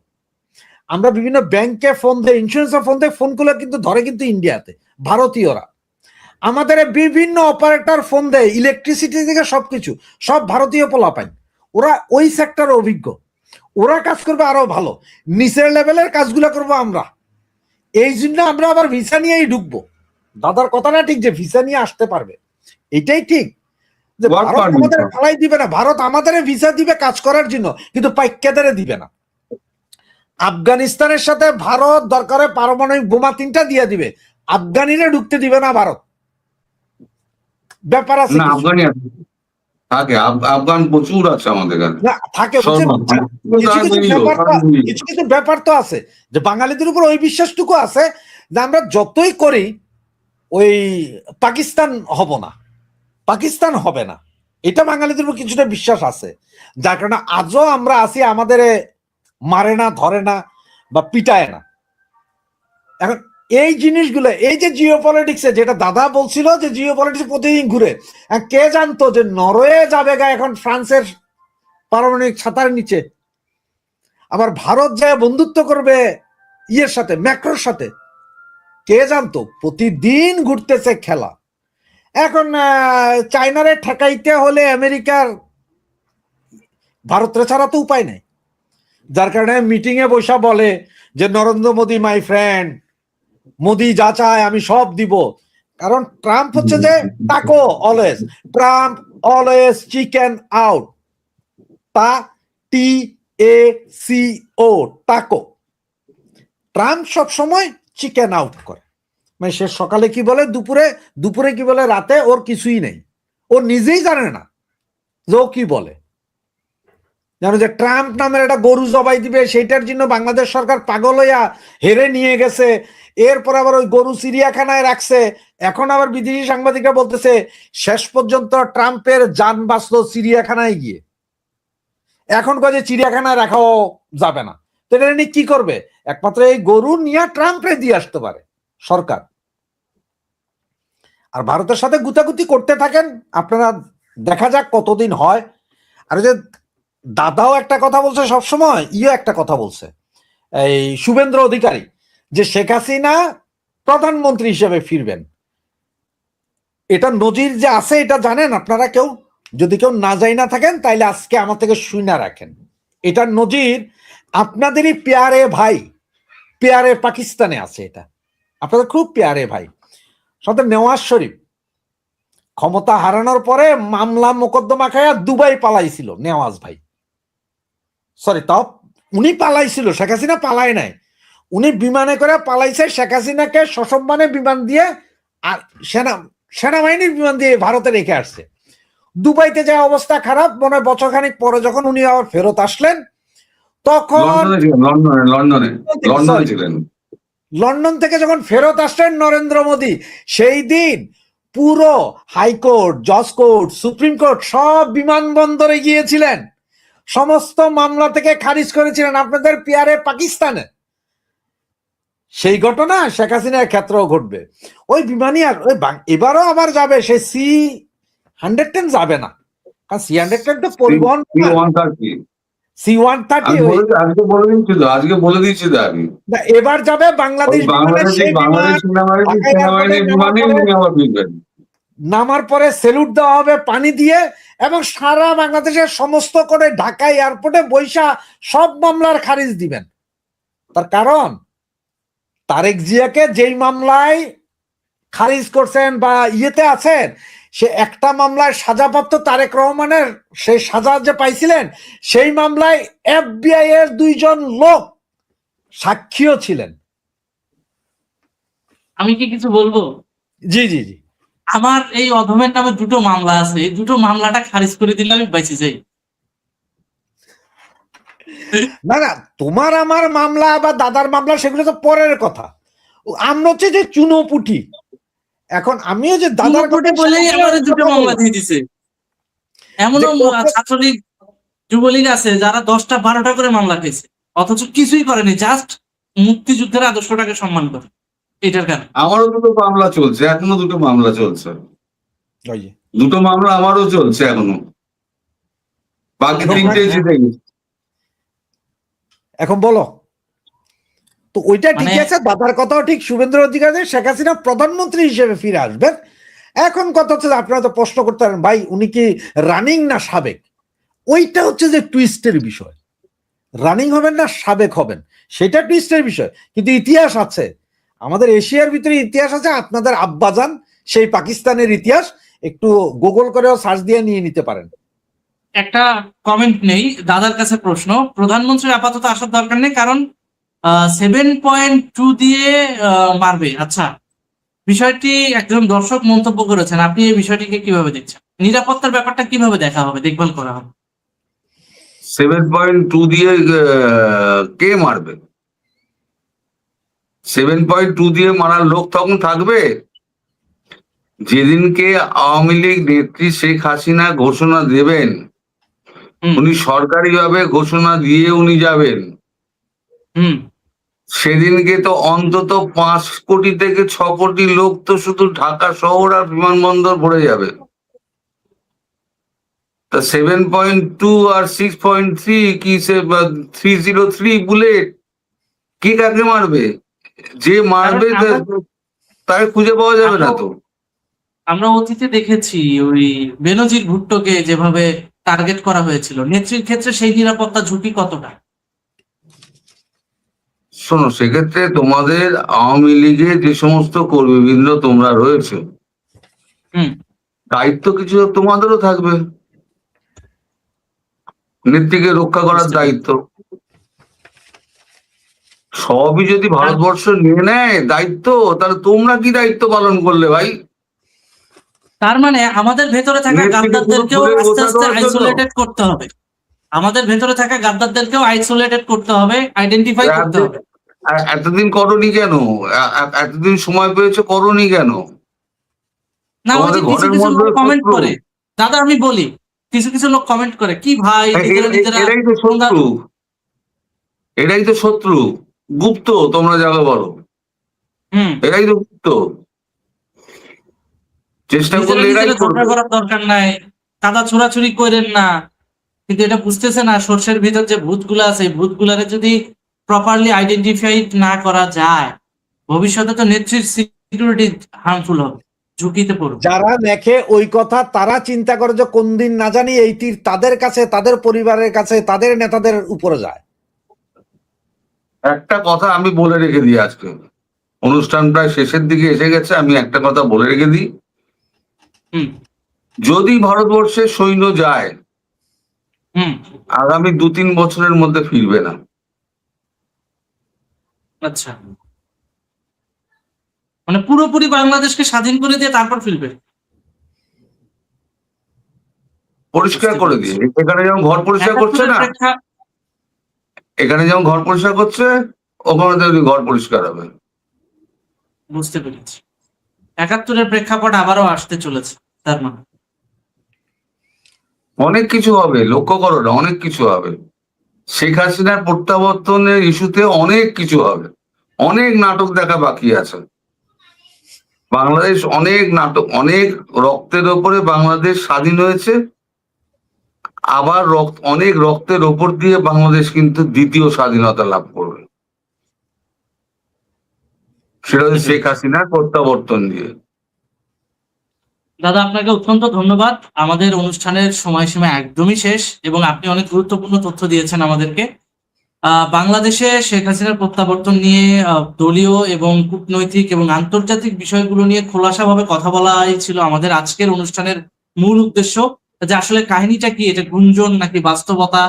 আমরা বিভিন্ন ব্যাংকে ফোন দেয়, ইন্স্যুরেন্সে ফোন দেয়, ফোন করলে কিন্তু ধরে কিন্তু ইন্ডিয়াতে ভারতীয়রা। আমাদের বিভিন্ন অপারেটর ফোন দেয়, ইলেকট্রিসিটি থেকে সবকিছু সব ভারতীয় পোলাপাইন, ওরা ওই সেক্টরে অভিজ্ঞ, ওরা কাজ করবে আরো ভালো, নিচের লেভেলের কাজগুলো করবো আমরা। এই জন্য আমরা আবার ভিসা নিয়েই ঢুকবো। দাদার কথাটা ঠিক যে ভিসা নিয়ে আসতে পারবে, এটাই ঠিক যে ভারত আমাদের ফালাই দিবে না, ভারত আমাদের ভিসা দিবে কাজ করার জন্য, কিন্তু পাইকাদারে দিবে না। আফগানিস্তানের সাথে ভারত দরকারে পারমাণবিক বোমা 3টা দিয়ে দিবে, আফগানিরা ঢুকতে দিবে না ভারত। ব্যাপার আছে না কিছু। আফগানি আছে, থাকে আফগান প্রচুর আছে আমাদের কাছে। না থাকে স্বর্ণ, বুঝছেন, কিছু কিছু ব্যাপার তো আছে যে বাঙালিদের উপর ওই বিশ্বাসটুকু আছে যে আমরা যতই করি ওই পাকিস্তান হব না, পাকিস্তান হবে না, এটা বাঙালিদের উপর কিছুটা বিশ্বাস আছে, যার কারণে আজও আমরা আছি, আমাদের মারে না, ধরে না বা পিটায় না। এখন এই জিনিসগুলো, এই যে জিও পলিটিক্সে যেটা দাদা বলছিল যে জিও পলিটিক্স প্রতিদিন ঘুরে, কে জানতো যে নরওয়ে যাবে গা এখন ফ্রান্সের পারমাণবিক ছাতার নিচে, আবার ভারত যায় বন্ধুত্ব করবে ইয়ের সাথে, ম্যাক্রোর সাথে, কে জানতো? প্রতিদিন ঘুরতেছে খেলা। এখন চায়নারে ঠেকাইতে হলে আমেরিকার, ভারতের ছাড়া তো উপায় নেই, যার কারণে মিটিং এ বসা বলে যে নরেন্দ্র মোদী মাই ফ্রেন্ড, মোদী যা চায় আমি সব দিব। কারণ ট্রাম্প হচ্ছে যে TACO, always Trump, always chicken out, টা T A C O, TACO. Trump সব সময় চিকেন আউট করে, মানে সে সকালে কি বলে, দুপুরে, দুপুরে কি বলে, রাতে ওর কিছুই নেই, ও নিজেই জানে না যে ও কি বলে। জানো যে ট্রাম্প নামের একটা গরু জবাই দিবে, সেইটার জন্য বাংলাদেশ সরকার পাগল হইয়া হেরে নিয়ে গেছে, এরপর আবার ওই গরু চিড়িয়াখানায় রাখছে। এখন আবার বিদেশি সাংবাদিকরা বলতেছে শেষ পর্যন্ত ট্রাম্পের যান বাঁচলো চিড়িয়াখানায় গিয়ে, এখন কাজে চিড়িয়াখানায় রাখাও যাবে না। তো এটা নিয়ে কি করবে? একমাত্র এই গরু নিয়ে ট্রাম্পে দিয়ে আসতে পারে সরকার। আর ভারতের সাথে গুতাগুতি করতে থাকেন আপনারা, দেখা যাক কতদিন হয়। আর যে দাদাও একটা কথা বলছে সবসময়, একটা কথা বলছে এই শুভেন্দ্র অধিকারী, যে শেখ হাসিনা প্রধানমন্ত্রী হিসেবে ফিরবেন। এটা নজির যে আছে এটা জানেন আপনারা কেউ? যদি কেউ না যাই না থাকেন তাইলে আজকে আমার থেকে শুনে রাখেন। এটার নজির আপনাদেরই পেয়ারে ভাই, পেয়ারে পাকিস্তানে আছে, এটা আপনাদের খুব পেয়ারে ভাই সাথে নেওয়াজ শরীফ ক্ষমতা হারানোর পরে মামলা মোকদ্দমা খায়া দুবাই পালাইছিল নেওয়াজ ভাই, সরি তাও উনি পালাইছিল, শেখ হাসিনা পালায় নাই, উনি বিমানে করে পালাইছে, শেখ হাসিনাকে সসম্মানে বিমান দিয়ে আর সেনাবাহিনীর বিমান দিয়ে ভারতে রেখে আসছে। দুবাইতে যা অবস্থা খারাপ, মনে হয় বছরখানিক পরে যখন উনি আবার ফেরত আসলেন তখন লন্ডন থেকে যখন ফেরত আসলেন নরেন্দ্র মোদী, সেই দিন পুরো হাইকোর্ট, জজ কোর্ট, সুপ্রিম কোর্ট সব বিমানবন্দরে গিয়েছিলেন, সমস্ত মামলা থেকে খারিজ করেছিলেন আপনাদের পিয়ারে পাকিস্তানে। সেই ঘটনা শেখ হাসিনার ক্ষেত্রেও ঘটবে। ওই বিমানই আর এবারও আবার যাবে, সে C-110 যাবে না, কারণ C-110 তো পরিবহন, C-130 আজকে বলে দিচ্ছি তো আমি, এবার যাবে বাংলাদেশ নামার পরে সেলুট দেওয়া হবে পানি দিয়ে, এবং সারা বাংলাদেশের সমস্ত করে ঢাকা এয়ারপোর্টে বৈশা সব মামলার খারিজ দিবেন। তার কারণ তারেক জিয়াকে যেই মামলায় খারিজ করছেন বা ইয়েতে আছেন, সে একটা মামলায় সাজাপ্রাপ্ত তারেক রহমানের সেই সাজা যে পাইছিলেন, সেই মামলায় FBI এর 2 জন লোক সাক্ষীও ছিলেন। আমি কি কিছু বলবো? জি জি জি, আমার এই অধমের নামে 2টো মামলা আছে, এই 2টো মামলাটা খারিজ করে দিলে আমি বেঁচে যাই। না না, তোমার আমার মামলা বা দাদার মামলা সেগুলো তো পরের কথা, আমরা হচ্ছে যে চুনোপুটি। এখন আমিও যে দাদার কোটি বলেই আমার 2টো মামলা দিয়ে দিছে। এমনও ছাত্রলীগ, যুবলীগ আছে যারা 10টা 12টা করে মামলা খাইছে, অথচ কিছুই করেনি, জাস্ট মুক্তিযুদ্ধের আদর্শটাকে সম্মান করে। এটার কারণে আমারও 2টো মামলা চলছে, এখনো 2টো মামলা চলছে, 2টো মামলা আমারও চলছে এখনো, বাকি 3টে জিতে গেছে। এখন বলো তো, ওইটা ঠিক আছে, দাদার কথাও ঠিক, শুভেন্দ্র অধিকারী শেখ হাসিনা প্রধানমন্ত্রী হিসেবে ফিরে আসবেন। এখন কথা হচ্ছে আপনারা তো প্রশ্ন করতে পারেন ভাই উনি কি রানিং না সাবেক, ওইটা হচ্ছে যে টুইস্টের বিষয়, রানিং হবেন না সাবেক হবেন সেটা টুইস্টের বিষয়। কিন্তু ইতিহাস আছে, আমাদের এশিয়ার ভিতরে ইতিহাস আছে, আপনাদের আব্বাজান সেই পাকিস্তানের ইতিহাস একটু গুগল করেও সার্চ দিয়ে নিয়ে নিতে পারেন। একটা কমেন্ট নেই, দাদার কাছে প্রশ্ন, প্রধানমন্ত্রীর আপাতত আসার দরকার নেই কারণ 7.2 দিয়ে মারবে। আচ্ছা, বিষয়টি একজন দর্শক মন্তব্য করেছেন, আপনি এই বিষয়টিকে কিভাবে দেখছেন? নিরাপত্তার ব্যাপারটা কিভাবে দেখা হবে, দেখভাল করা হবে? 7.2 দিয়ে কে মারবে? 7.2 দিয়ে মারার লোক তখন থাকবে? যেদিনকে আওয়ামী লীগ নেত্রী শেখ হাসিনা ঘোষণা দেবেন, হুম উনি সরকারিভাবে ঘোষণা দিয়ে উনি যাবেন, হুম সেদিনকে তো অন্তত 5 কোটি থেকে 6 কোটি লোক তো শুধু ঢাকা শহর আর বিমানবন্দর ভরে যাবে। তা 7.2 আর 6.3 কি 303 বুলেট কে কাকে মারবে? যে মারবে কারণ তাকে খুঁজে পাওয়া যাবে না তো। আমরা অতীতে দেখেছি ওই বেনজির ভুট্টোকে যেভাবে টার্গেট করা হয়েছিল, নেত্রীর ক্ষেত্রে সেই নিরাপত্তা ঝুঁকি কতটা? শোনো, সেক্ষেত্রে তোমাদের আওয়ামী লীগের যে সমস্ত কর্মীবৃন্দ তোমরা রয়েছে, হুম দায়িত্ব কিছু তোমাদেরও থাকবে, নেত্রীকে রক্ষা করার বুঝতে দায়িত্ব। সবই যদি ভারতবর্ষ নিয়ে নেয় দায়িত্ব, তাহলে তোমরা কি দায়িত্ব পালন করলে ভাই? তার মানে আমাদের ভেতরে থাকা নেত্রীকে শুধু গাদ্দারদেরকেও ভুলে আস্তে বোঝা আস্তে দেওয়ার জন্য? আইসোলেটেড করতে হবে। আমাদের ভেতরে থাকা গাদ্দারদেরকেও আইসোলেটেড করতে হবে, আইডেন্টিফাই করতে হবে। এতদিন করনি কেন? এতদিন সময় পেয়েছো, করনি কেন? না, ওই যে তোমাদের কিছু ঘরের কিছু মধ্যে লোক কমেন্ট শত্রু। করে, দাদা আমি বলি, কিছু কিছু লোক কমেন্ট করে, কি ভাই নিজেরা নিজেরা এরাই তো তোমরা। শত্রু, এরাই তো শত্রু, গুপ্ত তোমরা যাকে বলো, হুম এরাই তো গুপ্ত। চেষ্টা নিজেরা করলে এরাই নিজেরা ঝগড়া করবে। করার দরকার নাই, কাদা ছোড়াছুড়ি করেন না। কিন্তু এটা বুঝতেছে না, সর্ষের ভিতর যে ভূতগুলো আছে, এই ভূতগুলারে যদি প্রপারলি আইডেন্টিফাইড না করা যায়, ভবিষ্যতে তো নেত্রীর সিকিউরিটি হার্মফুল হবে, ঝুঁকিতে পড়বে। যারা দেখে ওই কথা তারা চিন্তা করে যে কোন দিন না জানি এই তীর তাদের কাছে, তাদের পরিবারের কাছে, তাদের নেতাদের উপরে যায়। একটা কথা আমি বলে রেখে দিই, আজকে অনুষ্ঠান প্রায় শেষের দিকে এসে গেছে, আমি একটা কথা বলে রেখে দিই। হুম যদি ভারতবর্ষের সৈন্য যায়, হুম আগামী 2-3 বছরের মধ্যে ফিরবে না। আচ্ছা, মানে পুরোপুরি বাংলাদেশকে স্বাধীন করে দিয়ে তারপর ফিরবে? পরিষ্কার বুঝতে করে পেরেছি। দিয়ে, এখানে যেমন ঘর পরিষ্কার করছে একাত্তরের না, এখানে যেমন ঘর পরিষ্কার করছে, ওখানে তো ঘর পরিষ্কার হবে। বুঝতে পেরেছি, 71-এর প্রেক্ষাপট আবারও আসতে চলেছে তার মানে। অনেক কিছু হবে, লক্ষ্য করো না, অনেক কিছু হবে। শেখ হাসিনার প্রত্যাবর্তনের ইস্যুতে অনেক কিছু হবে, অনেক নাটক দেখা বাকি আছে। বাংলাদেশ অনেক নাটক, অনেক রক্তের ওপরে বাংলাদেশ স্বাধীন হয়েছে, আবার অনেক রক্তের ওপর দিয়ে বাংলাদেশ কিন্তু দ্বিতীয় স্বাধীনতা লাভ করবে, সেটা হচ্ছে শেখ হাসিনার প্রত্যাবর্তন দিয়ে। দাদা আপনাকে অত্যন্ত ধন্যবাদ, আমাদের অনুষ্ঠানের সময়সীমা একদমই শেষ এবং আপনি অনেক গুরুত্বপূর্ণ তথ্য দিয়েছেন আমাদেরকে। বাংলাদেশে শেখ হাসিনার প্রত্যাবর্তন নিয়ে দলীয় এবং কূটনৈতিক এবং আন্তর্জাতিক বিষয়গুলো নিয়ে খোলাসাভাবে কথা বলাই ছিল আমাদের আজকের অনুষ্ঠানের মূল উদ্দেশ্য। যে আসলে কাহিনীটা কি, এটা গুঞ্জন নাকি বাস্তবতা,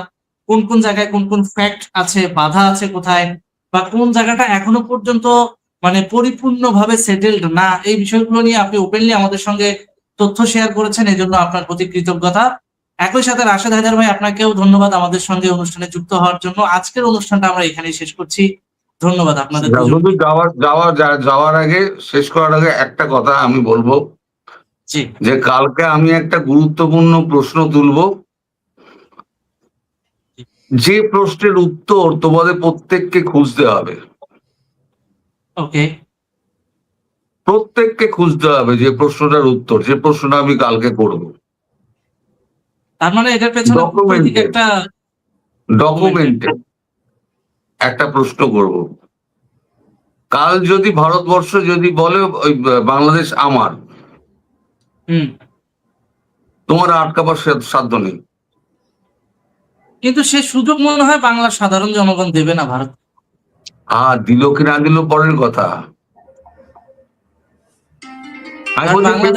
কোন কোন জায়গায় কোন কোন ফ্যাক্ট আছে, বাধা আছে কোথায়, বা কোন জায়গাটা এখনো পর্যন্ত মানে পরিপূর্ণভাবে সেটেলড না, এই বিষয়গুলো নিয়ে আপনি ওপেনলি আমাদের সঙ্গে তথ্য শেয়ার করেছেন, এই জন্য আপনার প্রতি কৃতজ্ঞতা। একই সাথে রাশেদ হায়দার ভাই, আপনাকেও ধন্যবাদ আমাদের সঙ্গে অনুষ্ঠানে যুক্ত হওয়ার জন্য। আজকের অনুষ্ঠানটা আমরা এখানেই শেষ করছি। ধন্যবাদ আপনাদের শুধু দুজনকে। যাওয়ার আগে, শেষ করার আগে একটা কথা আমি বলবো, জি যে কালকে আমি একটা গুরুত্বপূর্ণ প্রশ্ন তুলবো, যে প্রশ্নের উত্তর তোমাদের প্রত্যেককে খুঁজতে হবে, ওকে, প্রত্যেককে খুঁজতে হবে যে প্রশ্নটার উত্তর, যে প্রশ্নটা আমি কালকে করব। তার মানে এটার পেছনে কূটনৈতিক ডকুমেন্টেড, একটা ডকুমেন্টেড একটা প্রশ্ন করব। কাল যদি ভারতবর্ষ যদি বলে ওই বাংলাদেশ আমার, হুম, তোমার আটকাবার সাধ্য নেই। কিন্তু সে সুযোগ মনে হয় বাংলার সাধারণ জনগণ দেবে না ভারত। আর দিল কি না দিল পরের কথা। আমি কারণ বলছি বাংলাদেশ